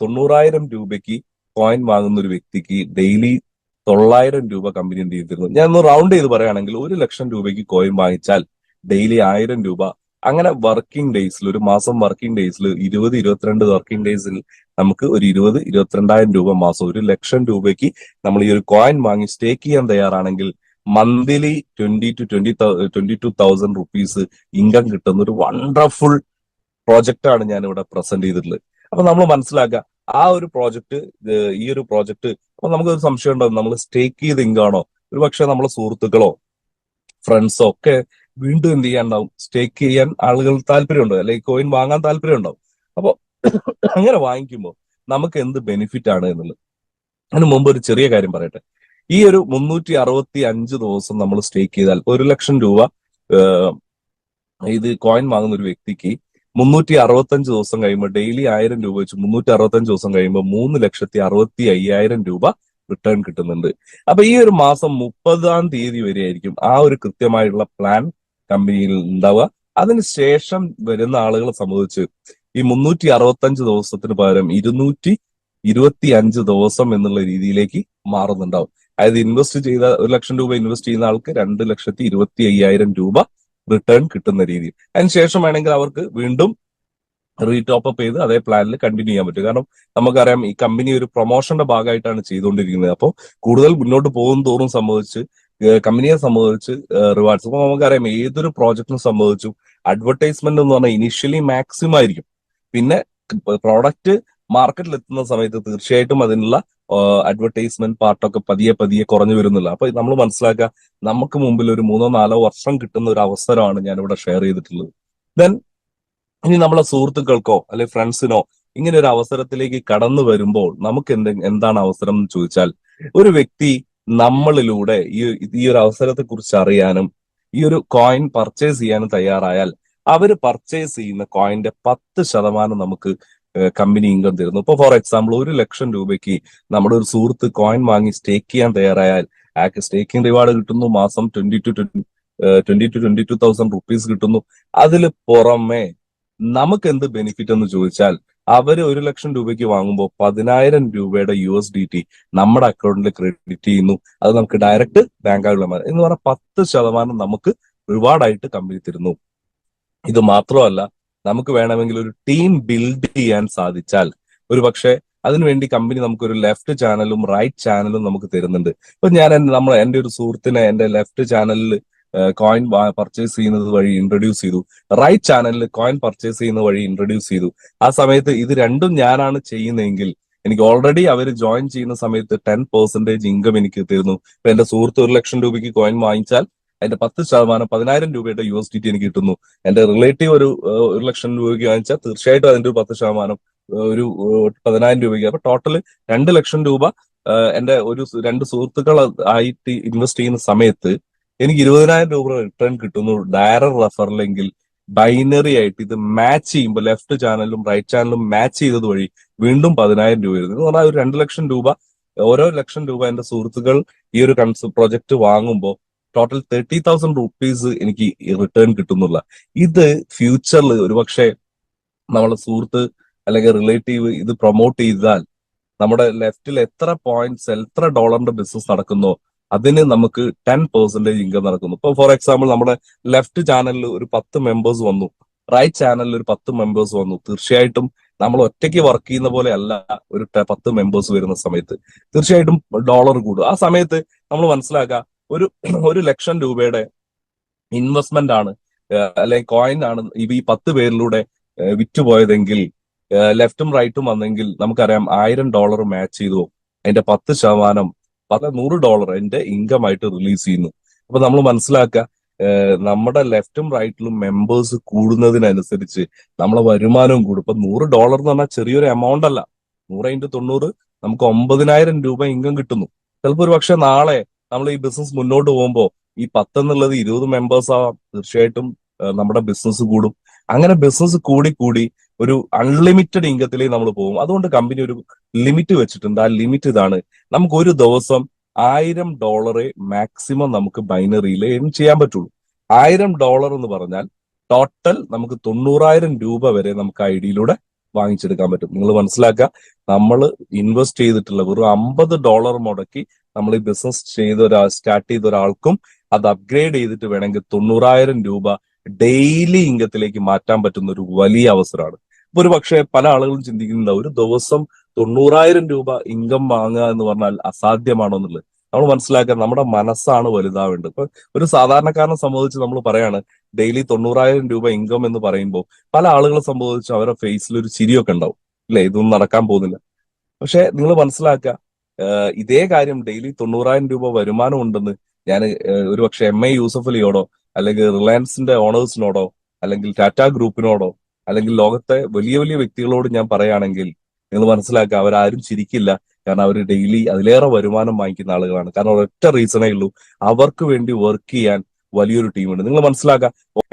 90,000 രൂപയ്ക്ക് കോയിൻ വാങ്ങുന്ന ഒരു വ്യക്തിക്ക് ഡെയിലി 900 രൂപ കമ്പനി എന്ത് ചെയ്തിരുന്നു? ഞാൻ ഒന്ന് റൗണ്ട് ചെയ്ത് പറയുകയാണെങ്കിൽ 1 ലക്ഷം രൂപയ്ക്ക് കോയിൻ വാങ്ങിച്ചാൽ ഡെയിലി 1000 രൂപ. അങ്ങനെ വർക്കിംഗ് ഡേയ്സിൽ, ഒരു മാസം വർക്കിംഗ് ഡേയ്സിൽ 22 വർക്കിംഗ് ഡേയ്സിൽ നമുക്ക് ഒരു 22,000 രൂപ മാസം 1 ലക്ഷം രൂപയ്ക്ക് നമ്മൾ ഈ ഒരു കോയിൻ വാങ്ങി സ്റ്റേക്ക് ചെയ്യാൻ തയ്യാറാണെങ്കിൽ മന്ത്ലി 22,000 റുപ്പീസ് ഇൻകം കിട്ടുന്ന ഒരു വണ്ടർഫുൾ പ്രോജക്റ്റ് ആണ് ഞാൻ ഇവിടെ പ്രസന്റ് ചെയ്തിട്ടുള്ളത്. അപ്പൊ നമ്മൾ മനസ്സിലാക്കുക, ആ ഒരു പ്രോജക്റ്റ്, ഈ ഒരു പ്രോജക്റ്റ്, അപ്പൊ നമുക്കൊരു സംശയം ഉണ്ടാവും, നമ്മൾ സ്റ്റേക്ക് ചെയ്ത് ഇൻകാണോ? ഒരു പക്ഷെ നമ്മളെ സുഹൃത്തുക്കളോ ഫ്രണ്ട്സോ ഒക്കെ വീണ്ടും എന്ത് ചെയ്യാണ്ടാവും, സ്റ്റേക്ക് ചെയ്യാൻ ആളുകൾ താല്പര്യമുണ്ടോ, അല്ലെങ്കിൽ കോയിൻ വാങ്ങാൻ താല്പര്യം ഉണ്ടാവും. അപ്പൊ അങ്ങനെ വാങ്ങിക്കുമ്പോൾ നമുക്ക് എന്ത് ബെനിഫിറ്റ് ആണ് എന്നുള്ളത്. അതിന് മുമ്പ് ഒരു ചെറിയ കാര്യം പറയട്ടെ. ഈ ഒരു 365 ദിവസം നമ്മൾ സ്റ്റേക്ക് ചെയ്താൽ 1 ലക്ഷം രൂപ ഇത് കോയിൻ വാങ്ങുന്ന ഒരു വ്യക്തിക്ക് 365 ദിവസം കഴിയുമ്പോൾ ഡെയിലി 1000 രൂപ വെച്ച് 365 ദിവസം കഴിയുമ്പോൾ 3,65,000 രൂപ റിട്ടേൺ കിട്ടുന്നുണ്ട്. അപ്പൊ ഈ ഒരു മാസം 30-ാം തീയതി വരെ ആയിരിക്കും ആ ഒരു കൃത്യമായിട്ടുള്ള പ്ലാൻ കമ്പനിയിൽ ഉണ്ടാവുക. അതിനുശേഷം വരുന്ന ആളുകളെ സംബന്ധിച്ച് ഈ 365 ദിവസത്തിന് പകരം 225 ദിവസം എന്നുള്ള രീതിയിലേക്ക് മാറുന്നുണ്ടാവും. അതായത് ഇൻവെസ്റ്റ് ചെയ്ത 1 ലക്ഷം രൂപ ഇൻവെസ്റ്റ് ചെയ്യുന്ന ആൾക്ക് 2,25,000 രൂപ റിട്ടേൺ കിട്ടുന്ന രീതിയിൽ. അതിനുശേഷം വേണമെങ്കിൽ അവർക്ക് വീണ്ടും റീടോപ്പ് അപ്പ് ചെയ്ത് അതേ പ്ലാനിൽ കണ്ടിന്യൂ ചെയ്യാൻ പറ്റും. കാരണം നമുക്കറിയാം, ഈ കമ്പനി ഒരു പ്രൊമോഷന്റെ ഭാഗമായിട്ടാണ് ചെയ്തുകൊണ്ടിരിക്കുന്നത്. അപ്പോൾ കൂടുതൽ മുന്നോട്ട് പോകും തോറും സംബന്ധിച്ച് കമ്പനിയെ സംബന്ധിച്ച് റിവാർഡ്സ്. അപ്പൊ നമുക്കറിയാം, ഏതൊരു പ്രോജക്റ്റിനെ സംബന്ധിച്ചും അഡ്വർടൈസ്മെന്റ് എന്ന് പറഞ്ഞാൽ ഇനിഷ്യലി മാക്സിമം ആയിരിക്കും. പിന്നെ പ്രോഡക്റ്റ് മാർക്കറ്റിൽ എത്തുന്ന സമയത്ത് തീർച്ചയായിട്ടും അതിനുള്ള അഡ്വർടൈസ്മെന്റ് പാർട്ടൊക്കെ പതിയെ പതിയെ കുറഞ്ഞു വരുന്നില്ല. അപ്പൊ നമ്മൾ മനസ്സിലാക്കുക, നമുക്ക് മുമ്പിൽ ഒരു 3-4 വർഷം കിട്ടുന്ന ഒരു അവസരമാണ് ഞാൻ ഇവിടെ ഷെയർ ചെയ്തിട്ടുള്ളത്. ദെൻ ഇനി നമ്മളെ സുഹൃത്തുക്കൾക്കോ അല്ലെ ഫ്രണ്ട്സിനോ ഇങ്ങനെ ഒരു അവസരത്തിലേക്ക് കടന്നു വരുമ്പോൾ നമുക്ക് എന്താണ് അവസരം എന്ന് ചോദിച്ചാൽ, ഒരു വ്യക്തി നമ്മളിലൂടെ ഈ ഒരു അവസരത്തെ കുറിച്ച് അറിയാനും ഈ ഒരു കോയിൻ പർച്ചേസ് ചെയ്യാനും തയ്യാറായാൽ അവര് പർച്ചേസ് ചെയ്യുന്ന കോയിന്റെ 10% നമുക്ക് കമ്പനി ഇൻകം തരുന്നു. ഇപ്പൊ ഫോർ എക്സാമ്പിൾ 1 ലക്ഷം രൂപയ്ക്ക് നമ്മുടെ ഒരു സുഹൃത്ത് കോയിൻ വാങ്ങി സ്റ്റേക്ക് ചെയ്യാൻ തയ്യാറായാൽ ആക്ക് സ്റ്റേക്കിംഗ് റിവാർഡ് കിട്ടുന്നു. മാസം 22,000 റുപ്പീസ് കിട്ടുന്നു. അതിൽ പുറമെ നമുക്ക് എന്ത് ബെനിഫിറ്റ് എന്ന് ചോദിച്ചാൽ, അവര് 1 ലക്ഷം രൂപയ്ക്ക് വാങ്ങുമ്പോൾ 10,000 രൂപയുടെ USDT നമ്മുടെ അക്കൗണ്ടിൽ ക്രെഡിറ്റ് ചെയ്യുന്നു. അത് നമുക്ക് ഡയറക്റ്റ് ബാങ്ക് അക്കൗണ്ടിൽ എന്ന് പറഞ്ഞാൽ 10% നമുക്ക് റിവാർഡായിട്ട് കമ്പനി തരുന്നു. ഇത് മാത്രമല്ല, നമുക്ക് വേണമെങ്കിൽ ഒരു ടീം ബിൽഡ് ചെയ്യാൻ സാധിച്ചാൽ ഒരു പക്ഷേ അതിനുവേണ്ടി കമ്പനി നമുക്കൊരു ലെഫ്റ്റ് ചാനലും റൈറ്റ് ചാനലും നമുക്ക് തരുന്നുണ്ട്. ഇപ്പൊ ഞാൻ എന്റെ ഒരു സുഹൃത്തിനെ എന്റെ ലെഫ്റ്റ് ചാനലിൽ കോയിൻ പർച്ചേസ് ചെയ്യുന്നത് വഴി ഇൻട്രൊഡ്യൂസ് ചെയ്തു, റൈറ്റ് ചാനലിൽ കോയിൻ പർച്ചേസ് ചെയ്യുന്ന വഴി ഇൻട്രൊഡ്യൂസ് ചെയ്തു. ആ സമയത്ത് ഇത് രണ്ടും ഞാനാണ് ചെയ്യുന്നതെങ്കിൽ എനിക്ക് ഓൾറെഡി അവർ ജോയിൻ ചെയ്യുന്ന സമയത്ത് 10% ഇൻകം എനിക്ക് തരുന്നു. ഇപ്പൊ എന്റെ സുഹൃത്ത് 1 ലക്ഷം രൂപയ്ക്ക് കോയിൻ വാങ്ങിച്ചാൽ അതിന്റെ 10% 10,000 രൂപയുടെ USDT എനിക്ക് കിട്ടുന്നു. എന്റെ റിലേറ്റീവ് ഒരു 1 ലക്ഷം രൂപയ്ക്ക് വാങ്ങിച്ചാൽ തീർച്ചയായിട്ടും അതിന്റെ ഒരു 10% ഒരു 10,000 രൂപയ്ക്ക്. അപ്പൊ ടോട്ടൽ 2 ലക്ഷം രൂപ എന്റെ രണ്ട് സുഹൃത്തുക്കൾ ആയിട്ട് ഇൻവെസ്റ്റ് ചെയ്യുന്ന സമയത്ത് എനിക്ക് 20,000 രൂപ റിട്ടേൺ കിട്ടുന്നു ഡയറക്റ്റ് റെഫറലെങ്കിൽ. ബൈനറി ആയിട്ട് ഇത് മാച്ച് ചെയ്യുമ്പോൾ ലെഫ്റ്റ് ചാനലും റൈറ്റ് ചാനലും മാച്ച് ചെയ്തത് വഴി വീണ്ടും 10,000 രൂപ വരുന്നു. എന്ന് പറഞ്ഞാൽ ഒരു 2 ലക്ഷം രൂപ, ഓരോ 1 ലക്ഷം രൂപ എന്റെ സുഹൃത്തുക്കൾ ഈ ഒരു പ്രൊജക്ട് വാങ്ങുമ്പോൾ ടോട്ടൽ 30,000 റുപ്പീസ് എനിക്ക് റിട്ടേൺ കിട്ടുന്നുള്ള. ഇത് ഫ്യൂച്ചറിൽ ഒരുപക്ഷെ നമ്മളെ സുഹൃത്ത് അല്ലെങ്കിൽ റിലേറ്റീവ് ഇത് പ്രൊമോട്ട് ചെയ്താൽ നമ്മുടെ ലെഫ്റ്റിൽ എത്ര പോയിന്റ്സ്, എത്ര ഡോളറിന്റെ ബിസിനസ് നടക്കുന്നോ അതിന് നമുക്ക് 10% ഇൻകം നടക്കുന്നു. ഇപ്പൊ ഫോർ എക്സാമ്പിൾ നമ്മുടെ ലെഫ്റ്റ് ചാനലിൽ ഒരു 10 മെമ്പേഴ്സ് വന്നു, റൈറ്റ് ചാനലിൽ ഒരു 10 മെമ്പേഴ്സ് വന്നു. തീർച്ചയായിട്ടും നമ്മൾ ഒറ്റയ്ക്ക് വർക്ക് ചെയ്യുന്ന പോലെ അല്ല ഒരു 10 മെമ്പേഴ്സ് വരുന്ന സമയത്ത് തീർച്ചയായിട്ടും ഡോളർ കൂടും. ആ സമയത്ത് നമ്മൾ മനസ്സിലാക്കുക, ഒരു 1 ലക്ഷം രൂപയുടെ ഇൻവെസ്റ്റ്മെന്റ് ആണ് അല്ലെങ്കിൽ കോയിൻ ആണ് ഈ 10 പേരിലൂടെ വിറ്റുപോയതെങ്കിൽ, ലെഫ്റ്റും റൈറ്റും വന്നെങ്കിൽ നമുക്കറിയാം $1,000 മാച്ച് ചെയ്തു അതിന്റെ 10% $100 എന്റെ ഇൻകം ആയിട്ട് റിലീസ് ചെയ്യുന്നു. അപ്പൊ നമ്മൾ മനസ്സിലാക്കുക, നമ്മുടെ ലെഫ്റ്റും റൈറ്റിലും മെമ്പേഴ്സ് കൂടുന്നതിനനുസരിച്ച് നമ്മളെ വരുമാനവും കൂടും. ഇപ്പൊ $100 എന്ന് പറഞ്ഞാൽ ചെറിയൊരു എമൗണ്ട് അല്ല. 100 × 90 നമുക്ക് 9,000 രൂപ ഇൻകം കിട്ടുന്നു. ചിലപ്പോൾ ഒരു പക്ഷെ നാളെ നമ്മൾ ഈ ബിസിനസ് മുന്നോട്ട് പോകുമ്പോൾ ഈ 10 എന്നുള്ളത് 20 മെമ്പേഴ്സ് ആവാം. തീർച്ചയായിട്ടും നമ്മുടെ ബിസിനസ് കൂടും. അങ്ങനെ ബിസിനസ് കൂടി കൂടി ഒരു അൺലിമിറ്റഡ് ഇൻകത്തിലേക്ക് നമ്മൾ പോകും. അതുകൊണ്ട് കമ്പനി ഒരു ലിമിറ്റ് വെച്ചിട്ടുണ്ട്. ആ ലിമിറ്റ് ഇതാണ്, നമുക്ക് ഒരു ദിവസം $1,000 മാക്സിമം നമുക്ക് ബൈനറിയിൽ ഏൺ ചെയ്യാൻ പറ്റുള്ളൂ. $1,000 എന്ന് പറഞ്ഞാൽ ടോട്ടൽ നമുക്ക് 90,000 രൂപ വരെ നമുക്ക് ഐഡിയിലൂടെ വാങ്ങിച്ചെടുക്കാൻ പറ്റും. നിങ്ങൾ മനസ്സിലാക്കുക, നമ്മൾ ഇൻവെസ്റ്റ് ചെയ്തിട്ടുള്ള വെറും $50 മുടക്കി നമ്മൾ ഈ ബിസിനസ് സ്റ്റാർട്ട് ചെയ്ത ഒരാൾക്കും അത് അപ്ഗ്രേഡ് ചെയ്തിട്ട് വേണമെങ്കിൽ 90,000 രൂപ ഡെയിലി ഇൻകത്തിലേക്ക് മാറ്റാൻ പറ്റുന്ന ഒരു വലിയ അവസരമാണ്. ഇപ്പൊ ഒരു പക്ഷേ പല ആളുകളും ചിന്തിക്കുന്നുണ്ട്, ഒരു ദിവസം 90,000 രൂപ ഇൻകം വാങ്ങുക എന്ന് പറഞ്ഞാൽ അസാധ്യമാണോ എന്നുള്ളത്. നമ്മൾ മനസ്സിലാക്കുക, നമ്മുടെ മനസ്സാണ് വലുതാവേണ്ടത്. ഇപ്പൊ ഒരു സാധാരണക്കാരനെ സംബന്ധിച്ച് നമ്മൾ പറയാണ് ഡെയിലി 90,000 രൂപ ഇൻകം എന്ന് പറയുമ്പോൾ പല ആളുകളെ സംബന്ധിച്ച് അവരുടെ ഫേസിൽ ഒരു ചിരിയൊക്കെ ഉണ്ടാവും, ഇല്ലേ, ഇതൊന്നും നടക്കാൻ പോകുന്നില്ല. പക്ഷെ നിങ്ങൾ മനസ്സിലാക്കുക, ഇതേ കാര്യം ഡെയിലി 90,000 രൂപ വരുമാനം ഉണ്ടെന്ന് ഞാൻ ഒരു പക്ഷെ MI യൂസഫ് അലിയോടോ അല്ലെങ്കിൽ റിലയൻസിന്റെ ഓണേഴ്സിനോടോ അല്ലെങ്കിൽ ടാറ്റ ഗ്രൂപ്പിനോടോ അല്ലെങ്കിൽ ലോകത്തെ വലിയ വലിയ വ്യക്തികളോട് ഞാൻ പറയുകയാണെങ്കിൽ നിങ്ങൾ മനസ്സിലാക്കുക, അവരാരും ചിരിക്കില്ല. കാരണം അവർ ഡെയിലി അതിലേറെ വരുമാനം വാങ്ങിക്കുന്ന ആളുകളാണ്. കാരണം ഒരൊറ്റ റീസണേ ഉള്ളൂ, അവർക്ക് വേണ്ടി വർക്ക് ചെയ്യാൻ വലിയൊരു ടീമുണ്ട്. നിങ്ങൾ മനസ്സിലാക്കുക,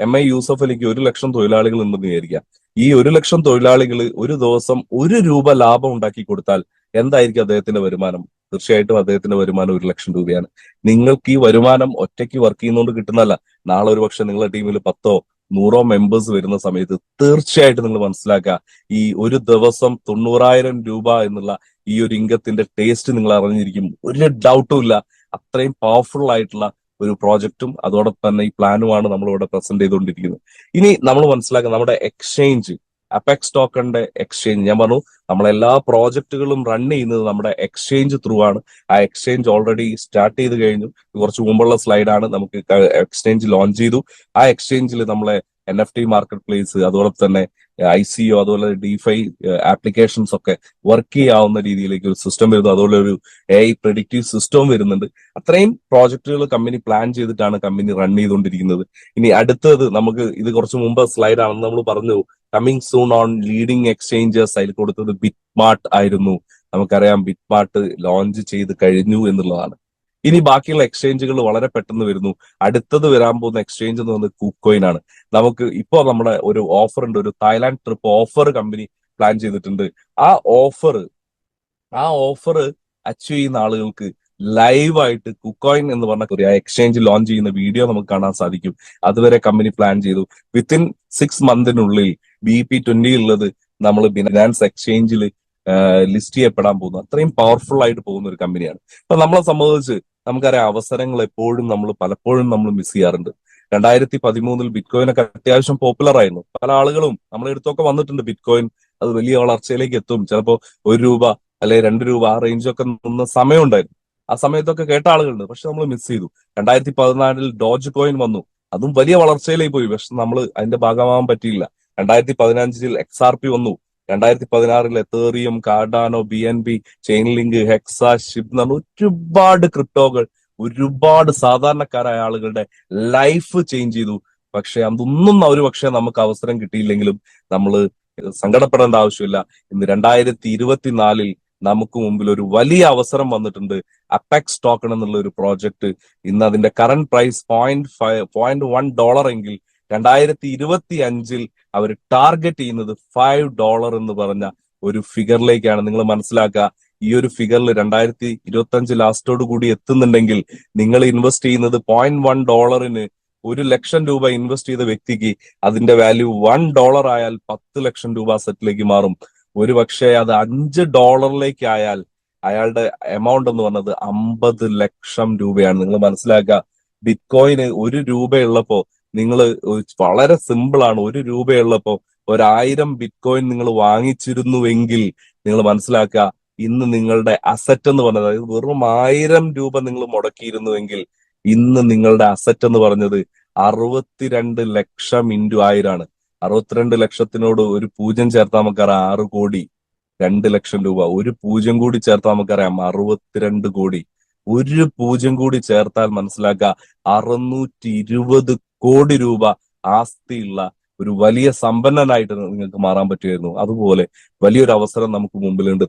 MI യൂസഫ് അലിക്ക് 1,00,000 തൊഴിലാളികൾ ഉണ്ടെന്ന് വിചാരിക്കുക. ഈ 1,00,000 തൊഴിലാളികൾ ഒരു ദിവസം 1 രൂപ ലാഭം ഉണ്ടാക്കി കൊടുത്താൽ എന്തായിരിക്കും അദ്ദേഹത്തിന്റെ വരുമാനം? തീർച്ചയായിട്ടും അദ്ദേഹത്തിന്റെ വരുമാനം 1,00,000 രൂപയാണ്. നിങ്ങൾക്ക് ഈ വരുമാനം ഒറ്റയ്ക്ക് വർക്ക് ചെയ്യുന്നതുകൊണ്ട് കിട്ടുന്നതല്ല. നാളെ ഒരു പക്ഷെ നിങ്ങളുടെ ടീമിൽ 10ഓ 100ഓ മെമ്പേഴ്സ് വരുന്ന സമയത്ത് തീർച്ചയായിട്ടും നിങ്ങൾ മനസ്സിലാക്കുക, ഈ ഒരു ദിവസം 90,000 രൂപ എന്നുള്ള ഈ ഒരു ഇൻകത്തിന്റെ ടേസ്റ്റ് നിങ്ങൾ അറിഞ്ഞിരിക്കും. ഒരു ഡൗട്ടും ഇല്ല. അത്രയും പവർഫുൾ ആയിട്ടുള്ള ഒരു പ്രോജക്റ്റും അതോടൊപ്പം തന്നെ ഈ പ്ലാനുമാണ് നമ്മളിവിടെ പ്രസന്റ് ചെയ്തുകൊണ്ടിരിക്കുന്നത്. ഇനി നമ്മൾ മനസ്സിലാക്കുക, നമ്മുടെ എക്സ്ചേഞ്ച് അപെക്സ് ടോക്കണിന്റെ എക്സ്ചേഞ്ച്, ഞാൻ പറഞ്ഞു നമ്മളെല്ലാ പ്രോജക്റ്റുകളും റൺ ചെയ്യുന്നത് നമ്മുടെ എക്സ്ചേഞ്ച് ത്രൂ ആണ്. ആ എക്സ്ചേഞ്ച് ഓൾറെഡി സ്റ്റാർട്ട് ചെയ്ത് കഴിഞ്ഞു. കുറച്ച് മുമ്പുള്ള സ്ലൈഡാണ്. നമുക്ക് എക്സ്ചേഞ്ച് ലോഞ്ച് ചെയ്തു. ആ എക്സ്ചേഞ്ചിൽ നമ്മളെ NFT മാർക്കറ്റ് പ്ലേസ്, അതുപോലെ തന്നെ ICO, അതുപോലെ DeFi ആപ്ലിക്കേഷൻസ് ഒക്കെ വർക്ക് ചെയ്യാവുന്ന രീതിയിലേക്ക് ഒരു സിസ്റ്റം വരുന്നു. അതുപോലെ ഒരു AI പ്രെഡിക്റ്റീവ് സിസ്റ്റവും വരുന്നുണ്ട്. അത്രയും പ്രോജക്റ്റുകൾ കമ്പനി പ്ലാൻ ചെയ്തിട്ടാണ് കമ്പനി റൺ ചെയ്തുകൊണ്ടിരിക്കുന്നത്. ഇനി അടുത്തത്, നമുക്ക് ഇത് കുറച്ച് മുമ്പ് സ്ലൈഡാണെന്ന് നമ്മൾ പറഞ്ഞു, coming soon on leading exchanges, അതിൽ കൊടുത്തത് ബിറ്റ്മാർട്ട് ആയിരുന്നു. നമുക്കറിയാം ബിറ്റ്മാർട്ട് ലോഞ്ച് ചെയ്ത് കഴിഞ്ഞു എന്നുള്ളതാണ്. ഇനി ബാക്കിയുള്ള എക്സ്ചേഞ്ചുകൾ വളരെ പെട്ടെന്ന് വരുന്നു. അടുത്തത് വരാൻ പോകുന്ന എക്സ്ചേഞ്ച് എന്ന് പറയുന്നത് KuCoin ആണ്. നമുക്ക് ഇപ്പോ നമ്മുടെ ഒരു ഓഫർ ഉണ്ട്, ഒരു Thailand trip offer company plan ചെയ്തിട്ടുണ്ട്. ആ ഓഫർ അച്ചീവ് ചെയ്യുന്ന ആളുകൾക്ക് ലൈവായിട്ട് KuCoin എന്ന് പറഞ്ഞ ഒരു എക്സ്ചേഞ്ച് ലോഞ്ച് ചെയ്യുന്ന വീഡിയോ നമുക്ക് കാണാൻ സാധിക്കും. അതുവരെ കമ്പനി പ്ലാൻ ചെയ്തു. വിത്തിൻ 6 മന്തിനുള്ളിൽ BP20 ഉള്ളത് നമ്മൾ ബിനാൻസ് എക്സ്ചേഞ്ചിൽ ലിസ്റ്റ് ചെയ്യപ്പെടാൻ പോകുന്നു. അത്രയും പവർഫുൾ ആയിട്ട് പോകുന്ന ഒരു കമ്പനിയാണ്. അപ്പൊ നമ്മളെ സംബന്ധിച്ച് നമുക്കറിയാം, അവസരങ്ങൾ പലപ്പോഴും നമ്മൾ മിസ് ചെയ്യാറുണ്ട്. 2013 ബിറ്റ്കോയിനൊക്കെ അത്യാവശ്യം പോപ്പുലർ ആയിരുന്നു. പല ആളുകളും നമ്മളെ അടുത്തൊക്കെ വന്നിട്ടുണ്ട് ബിറ്റ്കോയിൻ അത് വലിയ വളർച്ചയിലേക്ക് എത്തും, ചിലപ്പോൾ 1 രൂപ അല്ലെ 2 രൂപ ആ റേഞ്ചൊക്കെ നിന്ന സമയമുണ്ടായിരുന്നു. ആ സമയത്തൊക്കെ കേട്ട ആളുകളുണ്ട്. പക്ഷെ നമ്മൾ മിസ് ചെയ്തു. 2014 ഡോജ് കോയിൻ വന്നു, അതും വലിയ വളർച്ചയിലേക്ക് പോയി. പക്ഷെ നമ്മൾ അതിന്റെ ഭാഗമാവാൻ പറ്റിയില്ല. 2015 XRP വന്നു. 2016 Ethereum, Cardano, BNB, chain link, Hexa, ship എന്ന് പറഞ്ഞ ഒരുപാട് ക്രിപ്റ്റോകൾ ഒരുപാട് സാധാരണക്കാരായ ആളുകളുടെ ലൈഫ് ചേഞ്ച് ചെയ്തു. പക്ഷെ അതൊന്നും ഒരു പക്ഷെ നമുക്ക് അവസരം കിട്ടിയില്ലെങ്കിലും നമ്മൾ സങ്കടപ്പെടേണ്ട ആവശ്യമില്ല. ഇന്ന് 2024 നമുക്ക് മുമ്പിൽ ഒരു വലിയ അവസരം വന്നിട്ടുണ്ട്. അപെക്സ് ടോക്കൺ എന്നുള്ള ഒരു പ്രോജക്റ്റ്, ഇന്ന് അതിന്റെ കറന്റ് പ്രൈസ് $0.1 എങ്കിൽ 2025 അവർ ടാർഗറ്റ് ചെയ്യുന്നത് $5 എന്ന് പറഞ്ഞ ഒരു ഫിഗറിലേക്കാണ്. നിങ്ങൾ മനസ്സിലാക്കുക, ഈ ഒരു ഫിഗറിൽ 2025 ലാസ്റ്റോട് കൂടി എത്തുന്നുണ്ടെങ്കിൽ നിങ്ങൾ ഇൻവെസ്റ്റ് ചെയ്യുന്നത് $0.1 1,00,000 രൂപ ഇൻവെസ്റ്റ് ചെയ്ത വ്യക്തിക്ക് അതിന്റെ വാല്യൂ $1 ആയാൽ 10 ലക്ഷം രൂപ സെറ്റിലേക്ക് മാറും. ഒരു പക്ഷേ അത് $5 ആയാൽ അയാളുടെ എമൗണ്ട് എന്ന് പറഞ്ഞത് 50 ലക്ഷം രൂപയാണ്. നിങ്ങൾ മനസ്സിലാക്കുക, ബിറ്റ്കോയിന് 1 രൂപയുള്ളപ്പോ നിങ്ങൾ വളരെ സിമ്പിൾ ആണ്. 1 രൂപയുള്ളപ്പോ 1000 ബിറ്റ്കോയിൻ നിങ്ങൾ വാങ്ങിച്ചിരുന്നുവെങ്കിൽ നിങ്ങൾ മനസ്സിലാക്കുക, ഇന്ന് നിങ്ങളുടെ അസറ്റ് എന്ന് പറഞ്ഞത്, അതായത് വെറും 1000 രൂപ നിങ്ങൾ മുടക്കിയിരുന്നുവെങ്കിൽ ഇന്ന് നിങ്ങളുടെ അസറ്റ് എന്ന് പറഞ്ഞത് 62 ലക്ഷം ഇൻറ്റു 1000 ആണ്. 62 ലക്ഷത്തിനോട് ഒരു 0 ചേർത്താൽ നമുക്കറിയാം 6 കോടി 2 ലക്ഷം രൂപ. ഒരു 0 കൂടി ചേർത്താൽ നമുക്കറിയാം 62 കോടി. ഒരു 0 കൂടി ചേർത്താൽ മനസ്സിലാക്കുക 620 കോടി രൂപ ആസ്തിയുള്ള ഒരു വലിയ സമ്പന്നനായിട്ട് നിങ്ങൾക്ക് മാറാൻ പറ്റുമായിരുന്നു. അതുപോലെ വലിയൊരു അവസരം നമുക്ക് മുമ്പിലുണ്ട്.